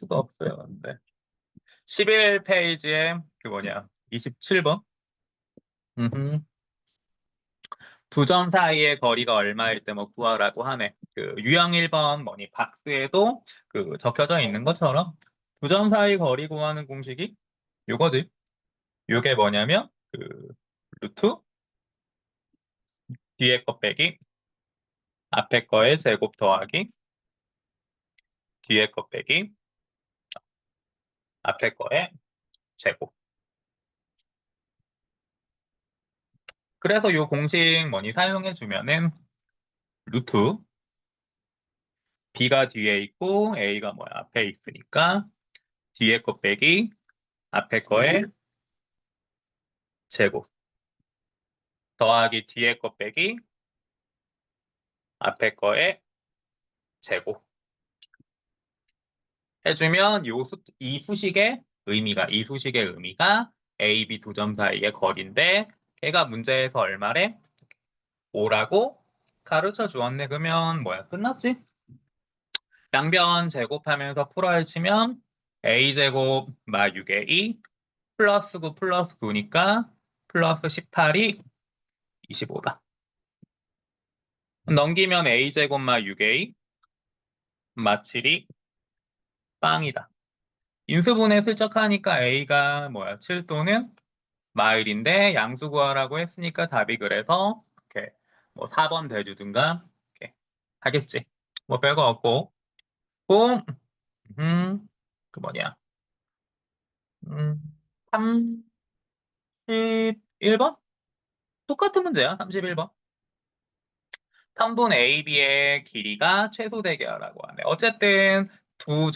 수가 없어요. 네. 11페이지에 27번. 두 점 사이의 거리가 얼마일 때 뭐 구하라고 하네. 그 유형 1번 뭐니 박스에도 그 적혀져 있는 것처럼 두 점 사이 거리 구하는 공식이 요거지. 요게 뭐냐면 그 루트 뒤에 거 빼기 앞에 거의 제곱 더하기 뒤에 거 빼기 앞에 거의 제곱. 그래서 요 공식 뭐니 사용해 주면은 루트 b가 뒤에 있고 a가 뭐야 앞에 있으니까 뒤에 거 빼기 앞에 거의 제곱 더하기 뒤에 거 빼기 앞에 거의 제곱 해주면 이 수식의 의미가 A, B 두 점 사이의 거리인데 걔가 문제에서 얼마래? 5라고 가르쳐 주었네. 그러면 뭐야? 끝났지? 양변 제곱하면서 풀어야 치면 A제곱 마 6의 2 플러스 9 플러스 9니까 플러스 18이 25다. 넘기면 A제곱 마 6의 2 마 7이 빵이다. 인수분해 슬쩍 하니까 A가 뭐야? 7 또는 마일인데 양수 구하라고 했으니까 답이 그래서 이렇게 뭐 4번 대주든가 이렇게 하겠지. 뭐 별거 없고. 고, 그 뭐냐. 31번? 똑같은 문제야. 31번. 3분 AB의 길이가 최소 되게 하라고 하네. 어쨌든 두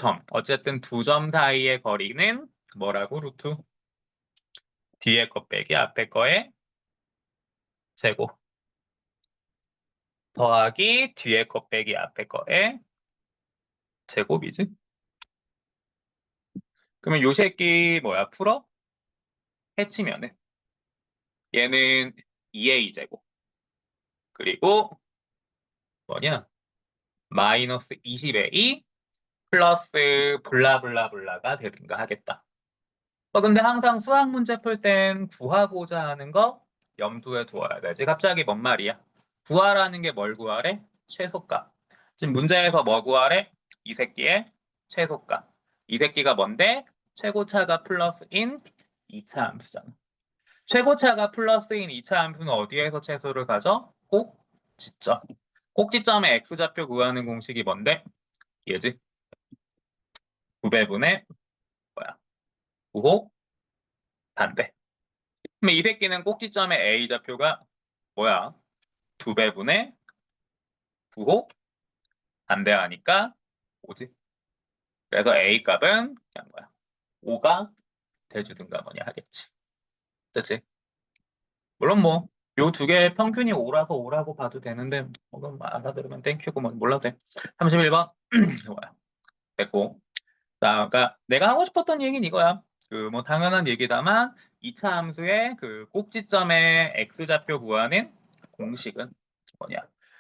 점 사이의 거리는 뭐라고? 루트 뒤에 거 빼기 앞에 거에 제곱 더하기 뒤에 거 빼기 앞에 거에 제곱이지. 그러면 요 새끼 뭐야? 풀어? 해치면은 얘는 2a 제곱 그리고 뭐냐? 마이너스 20a 플러스 블라블라블라가 되든가 하겠다. 근데 항상 수학 문제 풀 땐 구하고자 하는 거 염두에 두어야 되지. 갑자기 뭔 말이야? 구하라는 게 뭘 구하래? 최소값. 지금 문제에서 뭐 구하래? 이 새끼의 최소값. 이 새끼가 뭔데? 최고차가 플러스인 2차 함수잖아. 최고차가 플러스인 2차 함수는 어디에서 최소를 가져? 꼭지점. 꼭지점의 x좌표 구하는 공식이 뭔데? 얘지. 9배분의 뭐야? 9호 반대. 그럼 이 새끼는 꼭지점의 a좌표가 뭐야? 2배분의 9호 반대하니까 5지. 그래서 a 값은 그냥 뭐야? 5가 대주든가 뭐냐 하겠지. 그치? 물론 뭐 요 두 개의 평균이 5라서 5라고 봐도 되는데 그럼 알아들으면 땡큐고 뭐 몰라도 돼. 31번 뭐야? 됐고. 그러니까 내가 하고 싶었던 얘기는 이거야. 그 뭐 당연한 얘기다만 2차 함수의 그 꼭지점의 x좌표 구하는 공식은 뭐냐?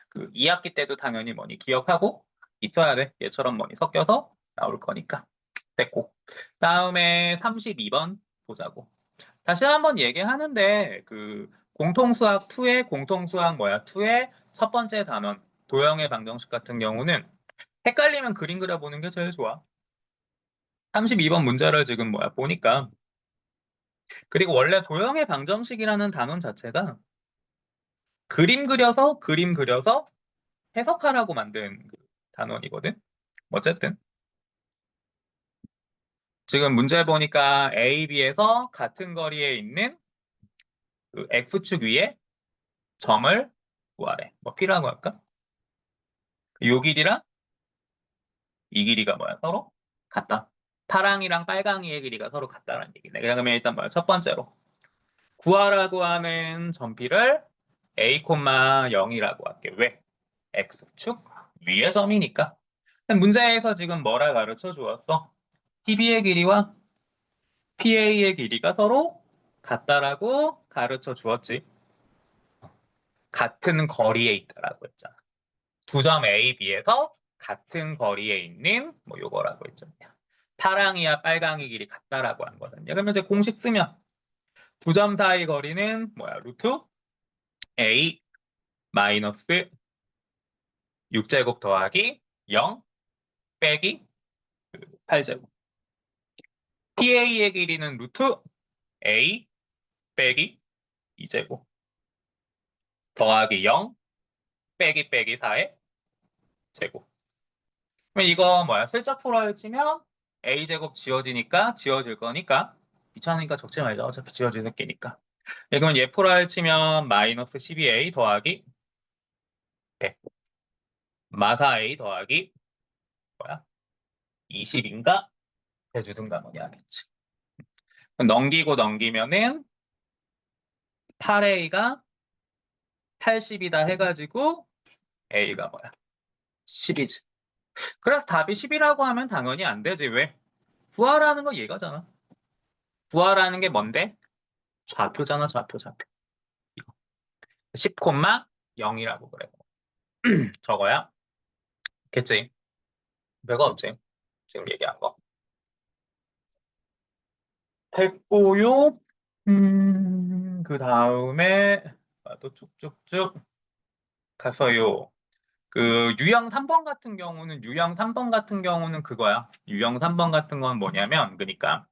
그 2학기 때도 당연히 뭐니 기억하고 있어야 돼. 얘처럼 뭐니 섞여서 나올 거니까. 됐고. 다음에 32번 보자고. 다시 한번 얘기하는데 그 공통수학 2의 공통수학 뭐야? 2의 첫 번째 단원 도형의 방정식 같은 경우는 헷갈리면 그림 그려보는 게 제일 좋아. 32번 문제를 지금 뭐야 보니까 그리고 원래 도형의 방정식이라는 단원 자체가 그림 그려서 해석하라고 만든 그 단원이거든. 어쨌든 지금 문제 보니까 A, B에서 같은 거리에 있는 그 X축 위에 점을 구하래. 뭐 P라고 할까? 요 길이랑 이 길이가 뭐야? 서로 같다. 파랑이랑 빨강이의 길이가 서로 같다라는 얘기네. 그러면 일단 뭐야? 첫 번째로 구하라고 하는 점피를 A, 0이라고 할게. 왜? X축 위의 점이니까. 문제에서 지금 뭐라 가르쳐 주었어? PB의 길이와 PA의 길이가 서로 같다라고 가르쳐 주었지. 같은 거리에 있다라고 했잖아. 두 점 A, B에서 같은 거리에 있는 뭐 요거라고 했잖아. 파랑이와 빨강이 길이 같다라고 한 거거든요. 그러면 이제 공식 쓰면 두 점 사이 거리는 뭐야? 루트 A 마이너스 6제곱 더하기 0 빼기 8제곱. PA의 길이는 루트 A 빼기 2제곱 더하기 0 빼기 4의 제곱. 그럼 이거 뭐야? 슬쩍 풀어헤치면 A제곱 지워지니까 지워질 거니까 귀찮으니까 적지 말자. 어차피 지워지는 게니까. 그러면 얘 풀어헤치면 마이너스 12A 더하기 100 마사A 더하기 뭐야? 20인가? 대주든가 뭐냐 하겠지. 넘기고 넘기면은 8A가 80이다 해가지고 A가 뭐야? 10이지. 그래서 답이 10이라고 하면 당연히 안 되지. 왜? 부하라는 거 얘가잖아. 부하라는 게 뭔데? 좌표잖아, 좌표. 이거. 10,0이라고 그래. 저거야? 겠지? 별거 없지? 지금 얘기한 거. 됐고요. 그 다음에 또 쭉쭉쭉 가서요. 그 유형 3번 같은 경우는 그거야. 유형 3번 같은 건 뭐냐면 그러니까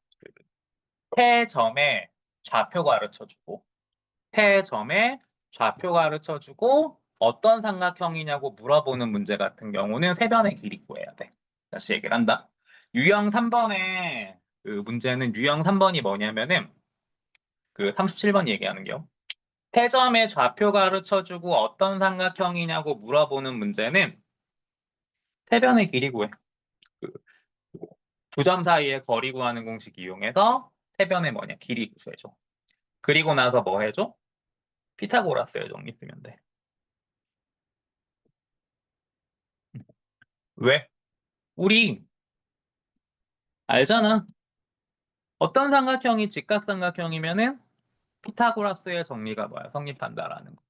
태점에 좌표 가르쳐주고 태점에 좌표 가르쳐주고 어떤 삼각형이냐고 물어보는 문제 같은 경우는 세 변의 길이 구해야 돼. 다시 얘기를 한다. 유형 3번의 그 문제는 유형 3번이 뭐냐면은 그 37번 얘기하는 겨. 태점에 좌표 가르쳐주고 어떤 삼각형이냐고 물어보는 문제는 세 변의 길이 구해. 그 두 점 사이의 거리 구하는 공식 이용해서 세 변의 뭐냐 길이 구해줘. 그리고 나서 뭐 해줘? 피타고라스의 정리 쓰면 돼. 왜? 우리 알잖아. 어떤 삼각형이 직각삼각형이면은 피타고라스의 정리가 뭐야? 성립한다라는 거.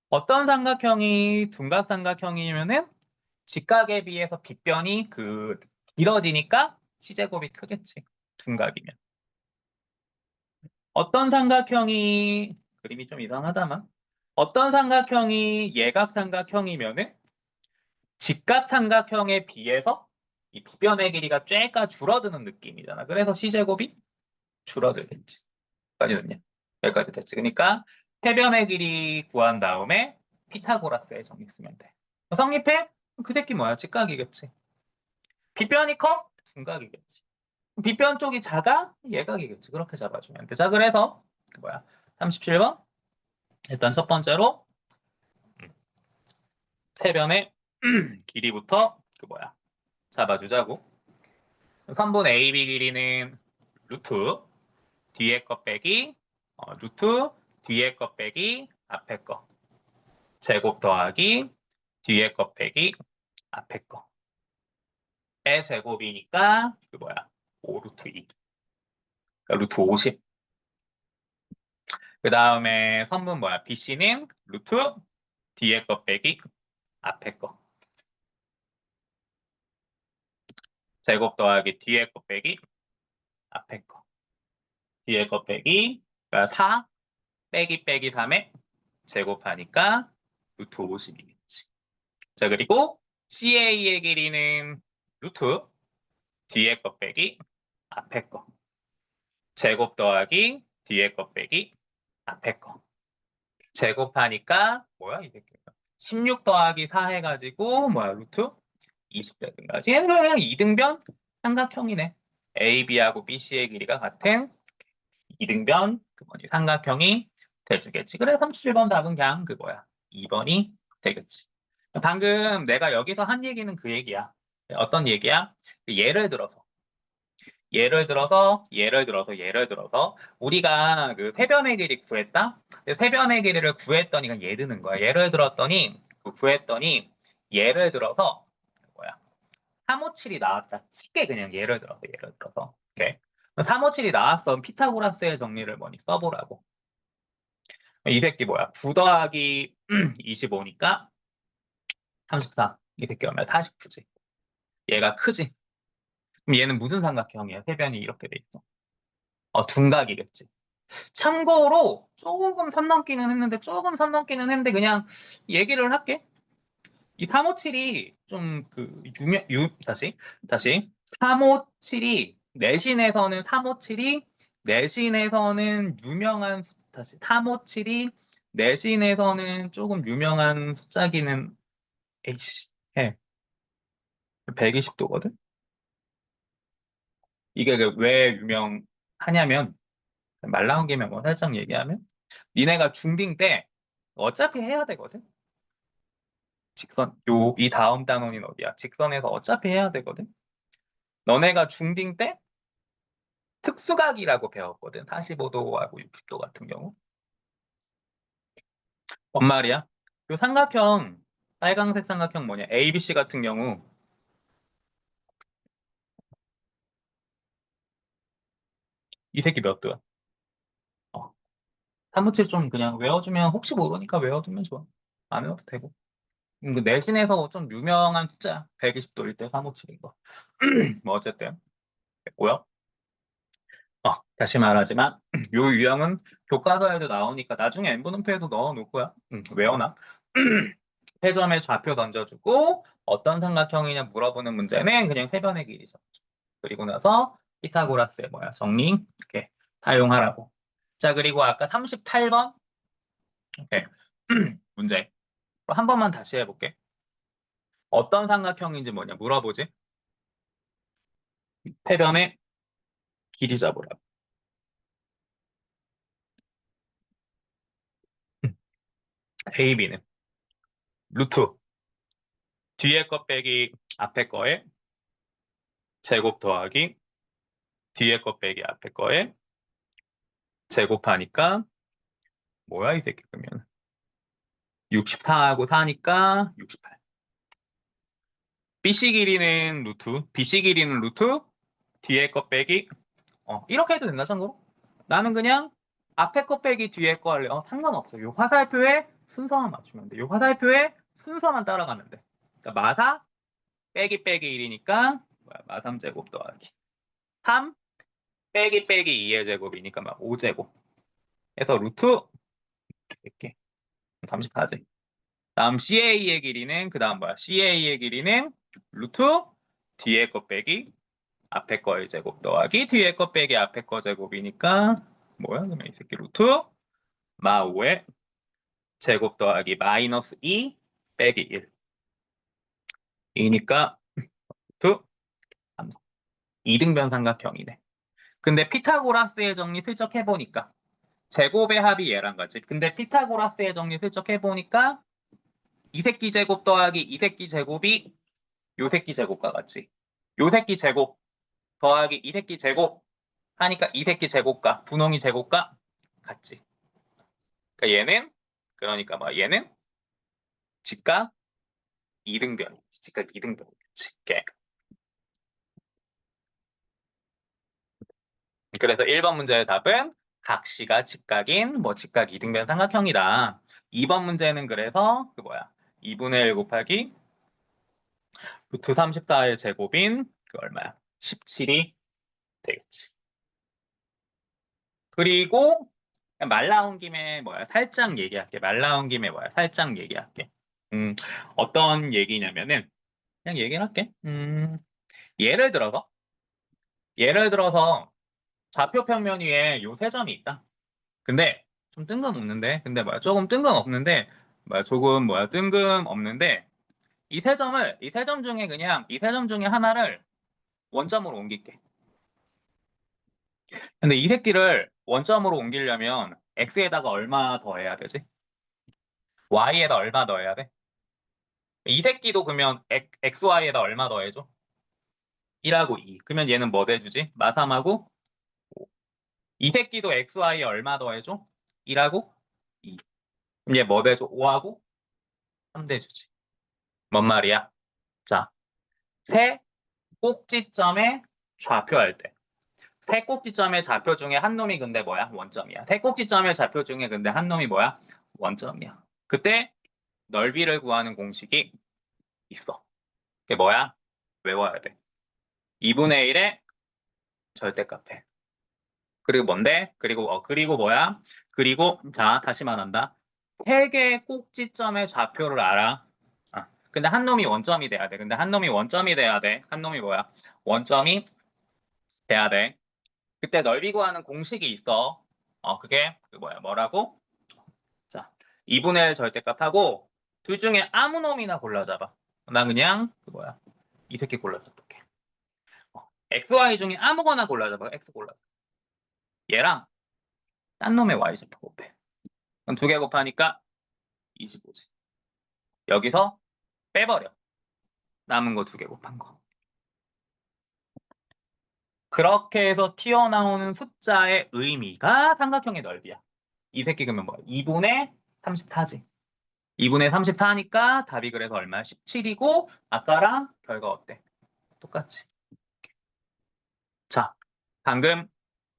어떤 삼각형이 둔각삼각형이면은 직각에 비해서 빗변이 그 길어지니까 시제곱이 크겠지. 둔각이면. 어떤 삼각형이 그림이 좀 이상하다만 어떤 삼각형이 예각삼각형이면은 직각삼각형에 비해서 이 빗변의 길이가 쬐까 줄어드는 느낌이잖아. 그래서 시제곱이 줄어들겠지. 여기까지 됐냐? 여기까지 됐지. 그러니까 해변의 길이 구한 다음에 피타고라스의 정리 쓰면 돼. 성립해? 그 새끼 뭐야? 직각이겠지. 빗변이 커? 둔각이겠지. 빗변 쪽이 작아? 예각이겠지. 그렇게 잡아주면 돼. 자, 그래서 그 뭐야? 37번. 일단 첫 번째로 세변의 길이부터 그 뭐야? 잡아주자고. 3분 AB 길이는 루트 뒤에 거 빼기 루트 뒤에 거 빼기 앞에 거 제곱 더하기 뒤에 거 빼기 앞에 거의 제곱이니까 그 뭐야 5 루트 2 그러니까 루트 50. 그 다음에 선분 뭐야 BC는 루트 뒤에 거 빼기 앞에 거 제곱 더하기 뒤에 거 빼기 앞에 거 뒤에 거 빼기 그러니까 4 빼기 3에 제곱하니까 루트 50이겠지. 자 그리고 CA의 길이는 루트 뒤에 거 빼기 앞에 거 제곱 더하기 뒤에 거 빼기 앞에 거 제곱하니까 뭐야 이게 16 더하기 4 해가지고 뭐야 루트 20 되든가 얘는 그냥 이등변 삼각형이네. AB하고 BC의 길이가 같은 이등변 그 뭐니 삼각형이 돼주겠지. 그래 37번 답은 그냥 그 뭐야 2번이 되겠지. 방금 내가 여기서 한 얘기는 그 얘기야. 어떤 얘기야? 예를 들어서 우리가 그 세변의 길이 구했다. 세변의 길이를 구했더니 그냥 예를 드는 거야. 예를 들었더니 구했더니 예를 들어서 뭐야? 357이 나왔다. 쉽게 그냥 예를 들어서. 오케이. 357이 나왔어. 피타고라스의 정리를 뭐니 써보라고. 이 새끼 뭐야? 9 더하기 25니까 34. 이 새끼 얼마야? 49지. 얘가 크지. 그럼 얘는 무슨 삼각형이야? 세변이 이렇게 돼 있어. 둔각이겠지. 참고로 조금 선 넘기는 했는데 그냥 얘기를 할게. 이 357이 좀 그 다시 357이 내신에서는 유명한 다시 357이 내신에서는 조금 유명한 숫자기는 에이씨 해 120도거든. 이게 왜 유명하냐면 말 나온 김에 뭐 살짝 얘기하면 니네가 중딩 때 어차피 해야 되거든. 이 다음 단원인 어디야? 직선에서 어차피 해야 되거든. 너네가 중딩 때 특수각이라고 배웠거든. 45도하고 60도 같은 경우. 뭔 말이야? 요 삼각형, 빨강색 삼각형 뭐냐? ABC 같은 경우 이 새끼 몇 도야? 어, 357 좀 그냥 외워주면 혹시 모르니까 외워두면 좋아. 안 외워도 되고. 그 내신에서 좀 유명한 숫자야. 120도일 때 357인 거. 뭐 어쨌든 됐고요. 다시 말하지만 요 유형은 교과서에도 나오니까 나중에 n분음표에도 넣어놓을 거야. 외워놔. 세점에 좌표 던져주고 어떤 삼각형이냐 물어보는 문제는 그냥 세변의 길이죠. 그리고 나서 피타고라스의 뭐야 정리 이렇게 사용하라고. 자 그리고 아까 38번 오케이. 문제 한 번만 다시 해볼게. 어떤 삼각형인지 뭐냐 물어보지. 세변의 길이 잡으라고. AB는 루트 뒤에 거 빼기 앞에 거에 제곱 더하기 뒤에 거 빼기 앞에 거에 제곱하니까 뭐야 이 새끼 그러면 64하고 4니까 68. BC 길이는 루트 뒤에 거 빼기 이렇게 해도 된다 참고로. 나는 그냥 앞에 거 빼기 뒤에 거 할래. 상관없어. 요 화살표에 순서만 맞추면 돼. 요 화살표에 순서만 따라가면 돼. 그러니까 마사 빼기 빼기 1이니까 마삼 제곱 더하기 3 빼기 빼기 2의 제곱이니까 막 5제곱 해서 루트 이렇게 34제. 다음 CA의 길이는 그 다음 뭐야? CA의 길이는 루트 뒤에 거 빼기 앞에 거의 제곱 더하기 뒤에 거 빼기 앞에 거 제곱이니까 뭐야? 그러면 이 새끼 루트 마 5의 제곱 더하기 마이너스 2 빼기 1 이니까 루트 3. 이등변 삼각형이네. 근데 피타고라스의 정리 슬쩍 해보니까 제곱의 합이 얘랑 같지. 근데 피타고라스의 정리 슬쩍 해보니까 이 새끼 제곱 더하기 이 새끼 제곱이 요 새끼 제곱과 같지. 요 새끼 제곱 더하기 이 새끼 제곱 하니까 이 새끼 제곱과 분홍이 제곱과 같지. 그러니까 뭐 얘는 직각 이등변이지. 직각 이등변이겠지. 그래서 1번 문제의 답은 각시가 직각인 직각 이등변 삼각형이다. 2번 문제는 그래서 2분의 1 곱하기 루트 34의 제곱인 얼마야? 17이 되겠지. 그리고 말 나온 김에 살짝 얘기할게. 살짝 얘기할게. 어떤 얘기냐면은 그냥 얘기를 할게. 예를 들어서 좌표 평면 위에 요 세 점이 있다. 근데 좀 뜬금없는데 조금 뜬금없는데 뜬금없는데 이 세 점 중에 그냥 이 세 점 중에 하나를 원점으로 옮길게. 근데 이 새끼를 원점으로 옮기려면 x에다가 얼마 더 해야 되지? y에다 얼마 더 해야 돼? 이 새끼도 그러면 xy에다 얼마 더 해줘? 1하고 2. 그러면 얘는 뭐 돼주지? 마3하고 이 새끼도 xy에 얼마 더 해줘? 1하고 2. 그럼 얘 뭐 돼줘? 5하고 3 돼주지. 뭔 말이야? 자, 세 꼭지점의 좌표할 때. 세 꼭지점의 좌표 중에 한 놈이 근데 뭐야? 원점이야. 세 꼭지점의 좌표 중에 근데 한 놈이 뭐야? 원점이야. 그때 넓이를 구하는 공식이 있어. 그게 뭐야? 외워야 돼. 2분의 1의 절대값에. 그리고 뭔데? 그리고 뭐야? 그리고 자, 다시 말한다. 세 개의 꼭지점의 좌표를 알아. 근데 한 놈이 원점이 돼야 돼. 한 놈이 뭐야? 원점이 돼야 돼. 그때 넓이 구하는 공식이 있어. 그게 뭐야? 뭐라고? 자, 2분의 1 절대값하고 둘 중에 아무 놈이나 골라잡아. 나 그냥 이 새끼 골라잡을게. XY 중에 아무거나 골라잡아. X 골라. 얘랑 딴 놈의 Y좌표 곱해. 그럼 두 개 곱하니까 25지. 여기서 빼버려. 남은 거 두 개 곱한 거. 그렇게 해서 튀어나오는 숫자의 의미가 삼각형의 넓이야. 이 새끼 그러면 뭐야? 2분의 34지. 2분의 34니까 답이 그래서 얼마야? 17이고 아까랑 결과 어때? 똑같지. 자, 방금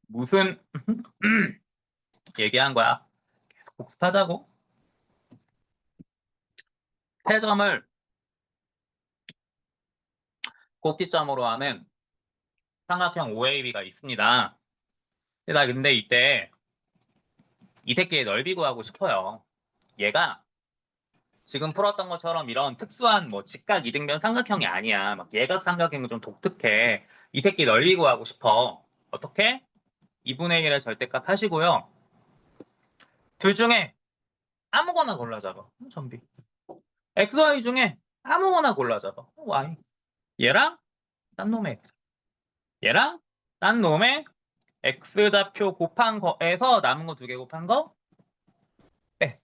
무슨 얘기한 거야? 계속 복습하자고. 패점을 꼭지점으로 하는 삼각형 OAB가 있습니다. 근데 이때 이 새끼의 넓이 구하고 싶어요. 얘가 지금 풀었던 것처럼 이런 특수한 직각 이등변 삼각형이 아니야. 막 예각 삼각형은 좀 독특해. 이 새끼 넓이 구하고 싶어. 어떻게? 2분의 1의 절대값 하시고요. 둘 중에 아무거나 골라잡아. 전비. XY 중에 아무거나 골라잡아. Y. 얘랑 딴 놈의 X. 얘랑 딴 놈의 X좌표 곱한 거에서 남은 거 두 개 곱한 거 빼.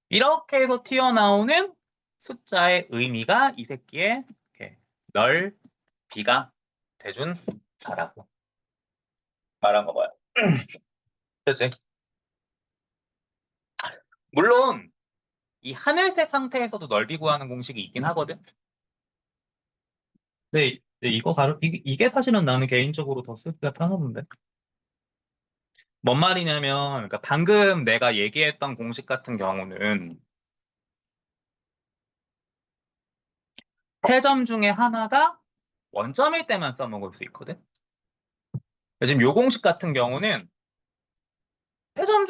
이렇게 해서 튀어나오는 숫자의 의미가 이 새끼의 이렇게 넓이가 대준 자라고 말한 거 봐요. 그치? 물론 이 하늘색 상태에서도 넓이 구하는 공식이 있긴 하거든. 근데 이게 사실은 나는 개인적으로 더 쓰기가 편하던데. 뭔 말이냐면, 그러니까 방금 내가 얘기했던 공식 같은 경우는 패점 중에 하나가 원점일 때만 써먹을 수 있거든. 지금 요 공식 같은 경우는 세 점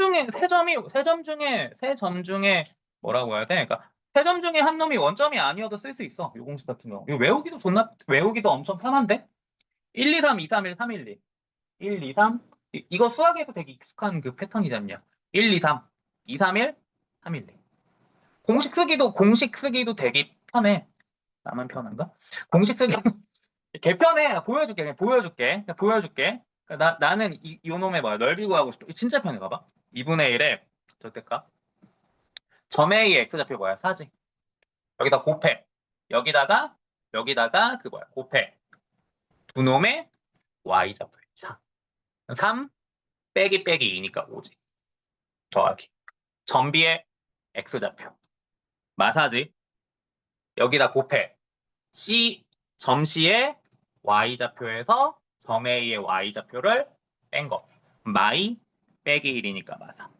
중에 뭐라고 해야 돼? 그러니까 세 점 중에 한 놈이 원점이 아니어도 쓸 수 있어. 요 공식 같은 경우. 이거 외우기도 엄청 편한데? 1, 2, 3, 2, 3, 1, 3, 1, 2. 1, 2, 3. 이거 수학에서 되게 익숙한 그 패턴이지 않냐? 1, 2, 3, 2, 3, 1, 3, 1, 2. 공식 쓰기도 되게 편해. 나만 편한가? 공식 쓰기 개편해. 보여줄게. 나는 요 놈의 넓이 구하고 싶어. 뭐야? 진짜 편해. 봐봐. 2분의 1에 절대값. 점 A의 X좌표 뭐야? 4지. 여기다 곱해. 여기다가 곱해. 두 놈의 Y좌표. 자, 3 빼기 2니까 5지. 더하기. 점비의 X좌표. 마사지. 여기다 곱해. 점 C의 Y좌표에서 점 A의 Y좌표를 뺀 거. 마이 빼기 1이니까 마사.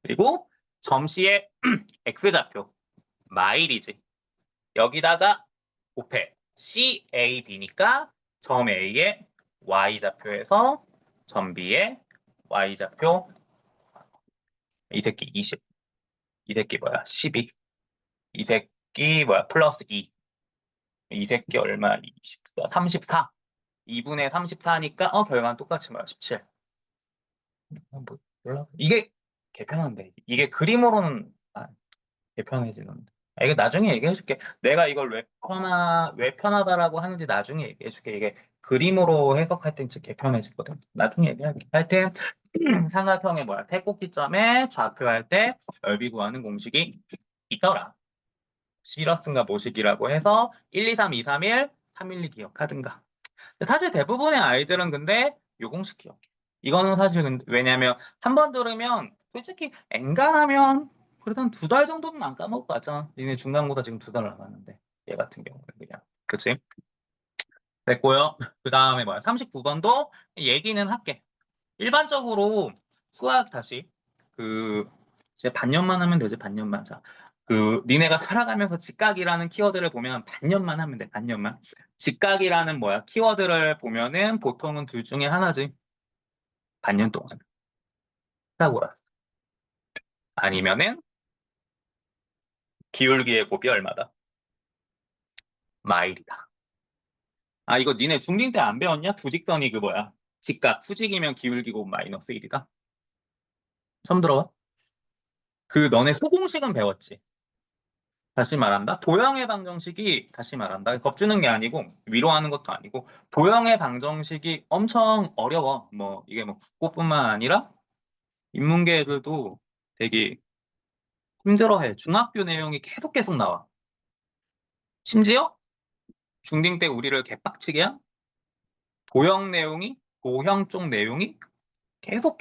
그리고 점 C의 X좌표. 마일이지. 여기다가 곱해. CAB니까 점 A의 Y좌표에서 점 B의 Y좌표. 이 새끼 20. 이 새끼 뭐야? 12. 이 새끼 뭐야? 플러스 2. 이 새끼 얼마? 24. 34. 2분의 34니까 결과는 똑같이 뭐야? 17. 몰라. 이게 개편한데. 이게 그림으로는 개편해지는데. 이거 나중에 얘기해줄게. 내가 이걸 왜 편하다라고 하는지 나중에 얘기해줄게. 이게 그림으로 해석할 때 진짜 개편해지거든. 나중에 얘기할게. 하여튼 삼각형의 태꼭지점에 좌표할 때 넓이 구하는 공식이 있더라. 시러스인가 모식이라고 해서 1, 2, 3, 2, 3, 1, 3, 1, 2 기억하든가. 사실 대부분의 아이들은 근데 요 공식 기억해. 이거는 사실 왜냐면 한 번 들으면 솔직히 엔간하면 그래도 한 2달 정도는 안 까먹을 것 같잖아. 니네 중간고사 지금 2달 남았는데 얘 같은 경우는 그냥. 그치? 됐고요. 그 다음에 39번도 얘기는 할게. 일반적으로 수학 다시 이제 반년만 하면 되지. 반년만. 자, 니네가 살아가면서 직각이라는 키워드를 보면 반년만 하면 돼, 반년만. 직각이라는 뭐야? 키워드를 보면은 보통은 둘 중에 하나지. 반년 동안. 피타고라스. 아니면은 기울기의 곱이 얼마다? 마일이다. 아, 이거 니네 중딩 때 안 배웠냐? 두직선이 그 뭐야? 직각, 수직이면 기울기 곱 마이너스 1이다. 처음 들어봐? 너네 소공식은 배웠지? 다시 말한다. 도형의 방정식이 다시 말한다. 겁주는 게 아니고 위로하는 것도 아니고 도형의 방정식이 엄청 어려워. 뭐 이게 뭐 국고뿐만 아니라 인문계 애들도 되게 힘들어해. 중학교 내용이 계속 나와. 심지어 중딩 때 우리를 개빡치게 한 도형 쪽 내용이 계속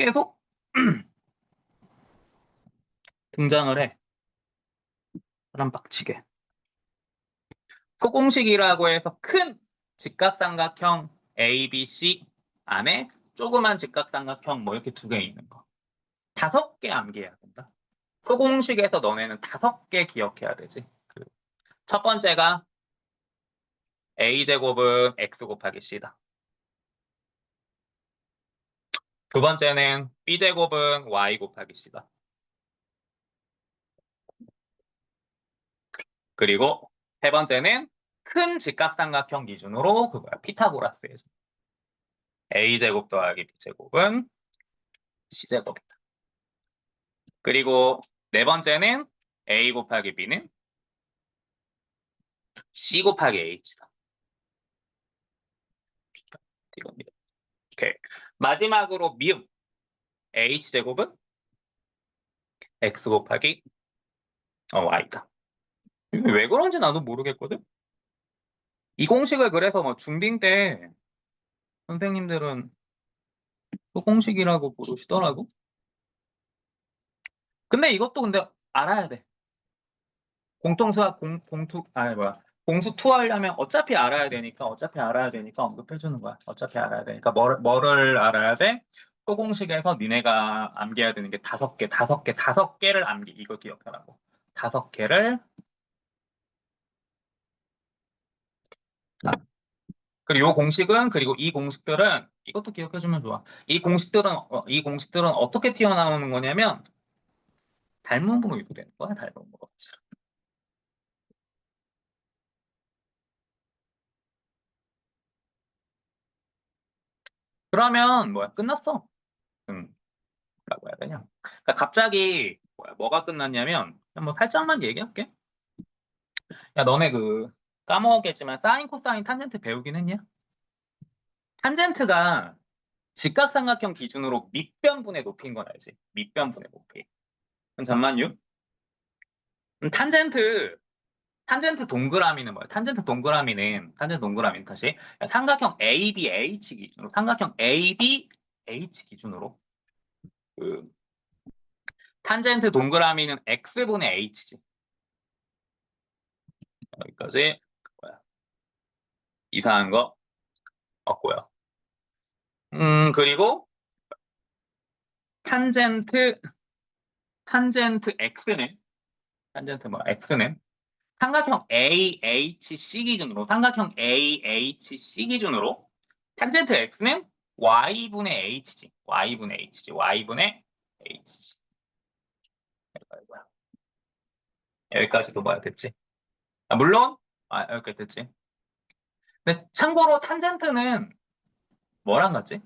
등장을 해. 사람 빡치게. 소공식이라고 해서 큰 직각삼각형 A, B, C 안에 조그만 직각삼각형 뭐 이렇게 두 개 있는 거. 5개 암기해야 된다. 소공식에서 너네는 5개 기억해야 되지. 첫 번째가 A제곱은 X 곱하기 C다. 두 번째는 B제곱은 Y 곱하기 C다. 그리고 세 번째는 큰 직각삼각형 기준으로 그거야. 피타고라스의 A제곱 더하기 B제곱은 C제곱이다. 그리고 네 번째는 A 곱하기 B는 C 곱하기 H다. 이겁니다. 오케이. 마지막으로 미음 H제곱은 X 곱하기 Y다. 왜 그런지 나도 모르겠거든. 이 공식을 그래서 뭐 중딩 때 선생님들은 소공식이라고 부르시더라고. 근데 이것도 근데 알아야 돼. 공통수학 공투 뭐야. 공수 투하려면 어차피 알아야 되니까 언급해주는 거야. 어차피 알아야 되니까 뭐를 알아야 돼? 소공식에서 니네가 암기해야 되는 게 5개를 이거 기억하라고. 5개를. 그리고 그리고 이 공식들은 이것도 기억해주면 좋아. 이 공식들은 어떻게 튀어나오는 거냐면 닮음으로 유도되는 거야, 닮음으로. 그러면 뭐야, 끝났어. 라고 해야 되냐? 그러니까 갑자기 뭐가 끝났냐면 뭐 살짝만 얘기할게. 야, 너네 까먹었겠지만 사인, 코사인, 탄젠트 배우긴 했냐? 탄젠트가 직각삼각형 기준으로 밑변분의 높이인 건 알지? 밑변분의 높이. 그럼 잠만요. 탄젠트 동그라미는 뭐야? 탄젠트 동그라미는 다시 삼각형 ABH 기준으로 삼각형 ABH 기준으로 그 탄젠트 동그라미는 X분의 H지. 여기까지 뭐야? 이상한 거 없고요. 그리고 탄젠트 X는 X는 삼각형 AHC 기준으로 탄젠트 X는 Y분의 H지. Y분의 H지. 여기까지도 봐야 됐지. 물론 여기까지 됐지. 근데 참고로 탄젠트는 뭐랑 같지?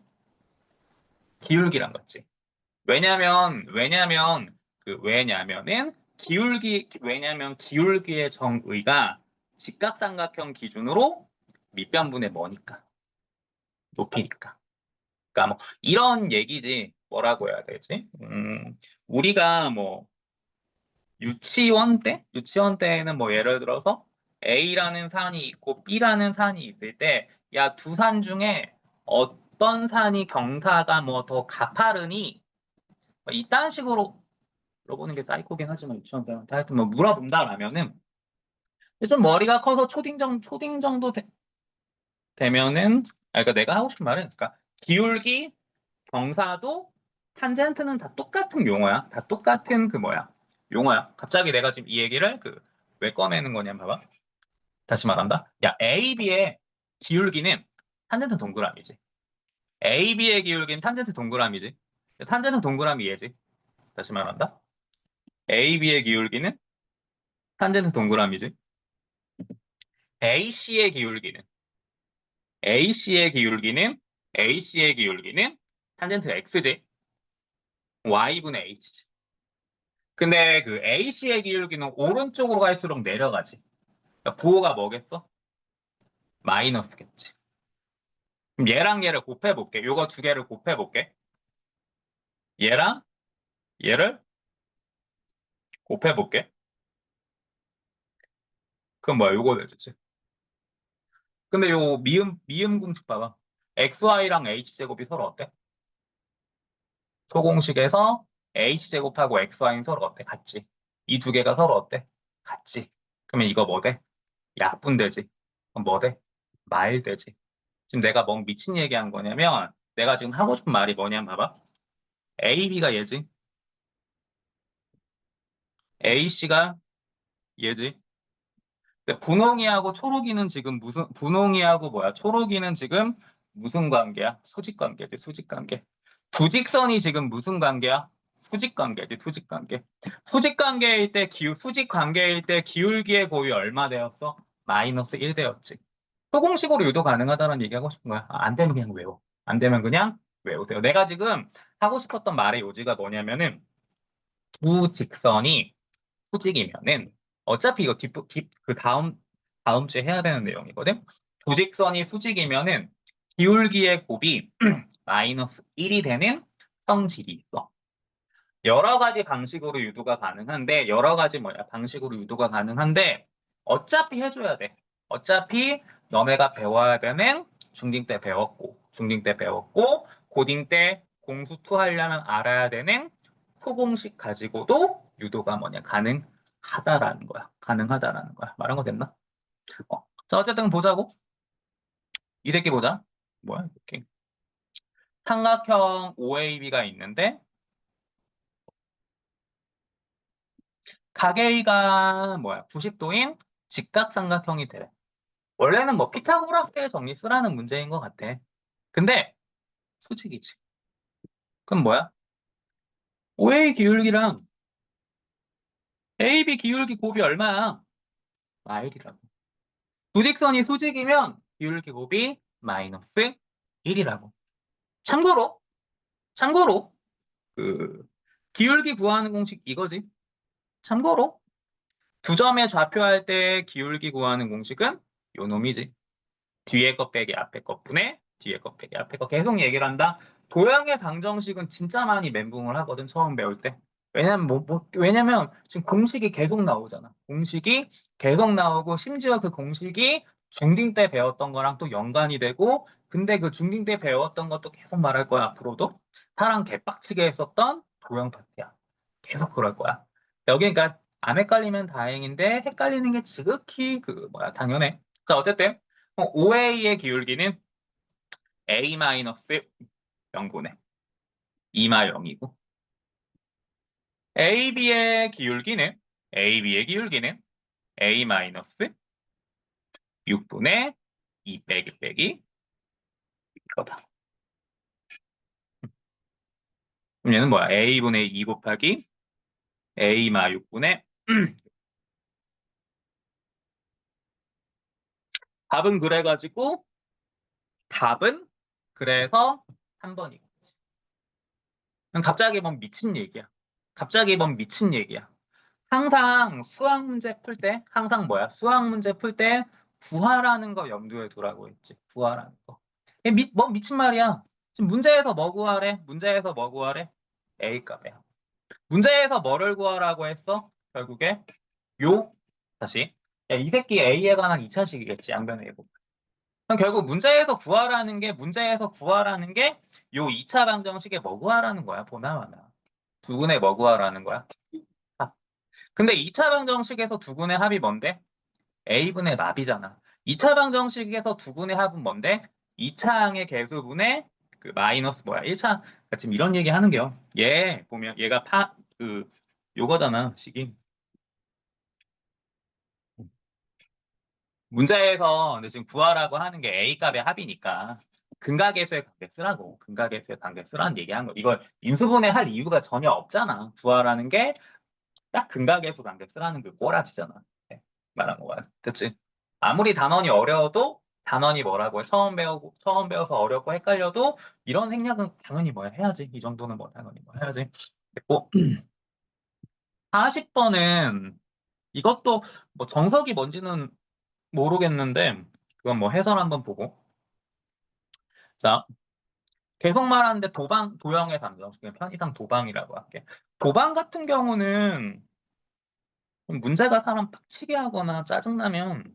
기울기랑 같지. 왜냐면은 기울기의 정의가 직각삼각형 기준으로 밑변분의 뭐니까 높이니까. 그러니까 뭐 이런 얘기지. 뭐라고 해야 되지? 우리가 뭐 유치원 때에는 뭐 예를 들어서 A라는 산이 있고 B라는 산이 있을 때, 야, 두 산 중에 어떤 산이 경사가 뭐 더 가파르니? 뭐 이딴 식으로 물어보는 게 사이코긴 하지만 유치원 때는 하여튼 뭐 물어본다라면은 좀 머리가 커서 초딩 정도 되면은 그러니까 내가 하고 싶은 말은 그러니까 기울기, 경사도 탄젠트는 다 똑같은 용어야. 다 똑같은 뭐야. 용어야. 갑자기 내가 지금 이 얘기를 왜 꺼내는 거냐 봐봐. 다시 말한다. 야, A, B의 기울기는 탄젠트 동그라미지. A, B의 기울기는 탄젠트 동그라미지. 탄젠트 동그라미 얘지. 다시 말한다. A, B의 기울기는 탄젠트 동그라미지. AC의 기울기는 AC의 기울기는 AC의 기울기는 탄젠트 X지. Y분의 H지. 근데 그 AC의 기울기는 오른쪽으로 갈수록 내려가지. 그러니까 부호가 뭐겠어? 마이너스겠지. 그럼 얘랑 얘를 곱해볼게. 요거 두 개를 곱해볼게. 얘랑 얘를 곱해볼게. 그럼 뭐야? 요거 내주지. 근데 요 미음 공식 봐봐. XY랑 H제곱이 서로 어때? 소공식에서 H제곱하고 XY는 서로 어때? 같지. 이 두 개가 서로 어때? 같지. 그러면 이거 뭐 돼? 약분되지. 그럼 뭐 돼? 마일되지. 지금 내가 뭐 미친 얘기한 거냐면 내가 지금 하고 싶은 말이 뭐냐면 봐봐. AB가 얘지. AC가 얘지. 근데 분홍이하고 초록이는 지금 분홍이하고 뭐야? 초록이는 지금 무슨 관계야? 수직 관계지, 수직 관계. 두 직선이 지금 무슨 관계야? 수직 관계지, 수직 관계. 수직 관계일 때 기울기의 곱이 얼마 되었어? 마이너스 1 되었지. 소공식으로 유도 가능하다는 얘기하고 싶은 거야. 안 되면 그냥 외워. 안 되면 그냥 외우세요. 내가 지금 하고 싶었던 말의 요지가 뭐냐면은 두 직선이 수직이면은 어차피 이거 그 다음 주에 해야 되는 내용이거든. 조직선이 수직이면은 기울기의 곱이 마이너스 1이 되는 성질이 있어. 여러 가지 방식으로 유도가 가능한데 여러 가지 방식으로 유도가 가능한데 어차피 해줘야 돼. 어차피 너네가 배워야 되는 중딩 때 배웠고 고딩 때 공수2 하려면 알아야 되는 소공식 가지고도 유도가 가능하다라는 거야. 가능하다라는 거야. 말한 거 됐나? 자, 어쨌든 보자고. 이 새끼 보자. 뭐야, 이렇게. 삼각형 OAB가 있는데 가게이가 90도인 직각삼각형이 돼. 원래는 피타고라스의 정리 쓰라는 문제인 것 같아. 근데 수직이지. 그럼 뭐야? OA 기울기랑 AB 기울기 곱이 얼마야? 마일이라고. 부직선이 수직이면 기울기 곱이 마이너스 1이라고. 참고로 그 기울기 구하는 공식 이거지. 참고로 두 점의 좌표할 때 기울기 구하는 공식은 요 놈이지. 뒤에 것 빼기 앞에 것 분의 뒤에 것 빼기 앞에 것 계속 얘기를 한다. 도형의 방정식은 진짜 많이 멘붕을 하거든 처음 배울 때. 왜냐면 지금 공식이 계속 나오잖아. 공식이 계속 나오고 심지어 그 공식이 중딩 때 배웠던 거랑 또 연관이 되고 근데 그 중딩 때 배웠던 것도 계속 말할 거야 앞으로도. 사람 개빡치게 했었던 도형 파트야. 계속 그럴 거야. 여기 그러니까 안 헷갈리면 다행인데 헷갈리는 게 지극히 당연해. 자 어쨌든 OA의 기울기는 A-0분의 2마 0이고 AB의 기울기는 A-6분의 2 빼기 빼기 이거다. 그럼 얘는 뭐야? A분의 2 곱하기 A-6분의 답은 그래가지고 답은 그래서 3번이고 갑자기 미친 얘기야. 갑자기 미친 얘기야. 항상 수학 문제 풀 때, 수학 문제 풀 때 구하라는 거 염두에 두라고 했지. 구하라는 거. 이게 미친 말이야. 지금 문제에서 뭐 구하래? 문제에서 뭐 구하래? A 값이야. 문제에서 뭐를 구하라고 했어? 결국에 요 다시 야, 이 새끼 A에 관한 2차식이겠지. 양변의 예고. 그럼 결국 문제에서 구하라는 게 요 2차 방정식에 뭐 구하라는 거야? 보나마나. 두근에 뭐 구하라는 거야? 근데 2차 방정식에서 두근의 합이 뭔데? A분의 납이잖아. 2차 방정식에서 두근의 합은 뭔데? 2차항의 개수분의 마이너스 1차. 그러니까 지금 이런 얘기 하는 게요. 얘 보면 얘가 요거잖아, 식이. 문제에서 근데 지금 구하라고 하는 게 A 값의 합이니까 근각계수의 관계 쓰라고. 근각계수의 관계 쓰라는 얘기한 거. 이걸 인수분해 할 이유가 전혀 없잖아. 구하라는 게 딱 근각계수 관계 쓰라는 그 꼬라지잖아. 네, 말한 거야. 그치? 아무리 단원이 어려워도 단원이 뭐라고 해? 처음 배워서 어렵고 헷갈려도 이런 생략은 당연히 뭐야 해야지. 이 정도는 뭐 당연히 뭐 해야지. 됐고 40번은 이것도 뭐 정석이 뭔지는 모르겠는데 그건 뭐 해설 한번 보고. 자, 계속 말하는데 도형의 감정, 그냥 편의상 도방이라고 할게. 도방 같은 경우는 문제가 사람 빡치게 하거나 짜증나면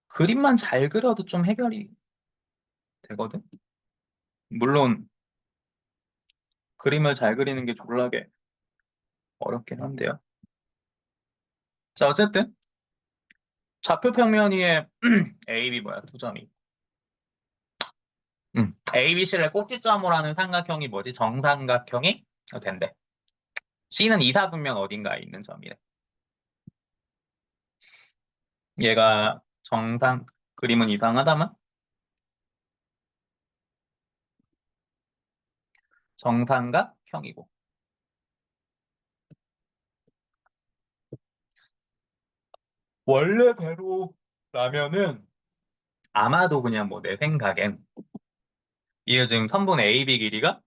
그림만 잘 그려도 좀 해결이 되거든. 물론 그림을 잘 그리는 게 졸라게 어렵긴 한데요. 자, 어쨌든 좌표 평면 위에 A, B 뭐야? 두 점이. A, B, C를 꼭지점으로 하는 삼각형이 뭐지? 정삼각형이 된대. C는 이사분면 어딘가에 있는 점이래. 얘가 그림은 이상하다만 정삼각형이고. 원래대로라면은 아마도 그냥 뭐 내 생각엔 이게 지금 선분 AB 길이가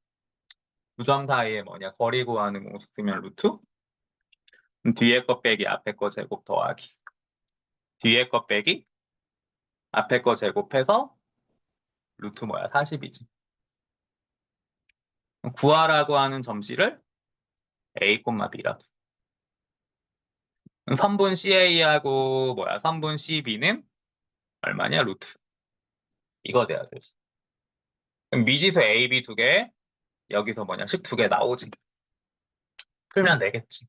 두 점 사이에 뭐냐 거리 구하는 공식 쓰면 루트 뒤에 거 빼기 앞에 거 제곱 더하기 뒤에 거 빼기 앞에 거 제곱해서 루트 뭐야 40이지. 구하라고 하는 점씨를 A, B라. 선분 CA하고 뭐야 선분 CB는 얼마냐 루트. 이거 돼야 되지. 그럼 미지수 A, B 두 개, 여기서 뭐냐 식 두 개 나오지. 풀면 되겠지.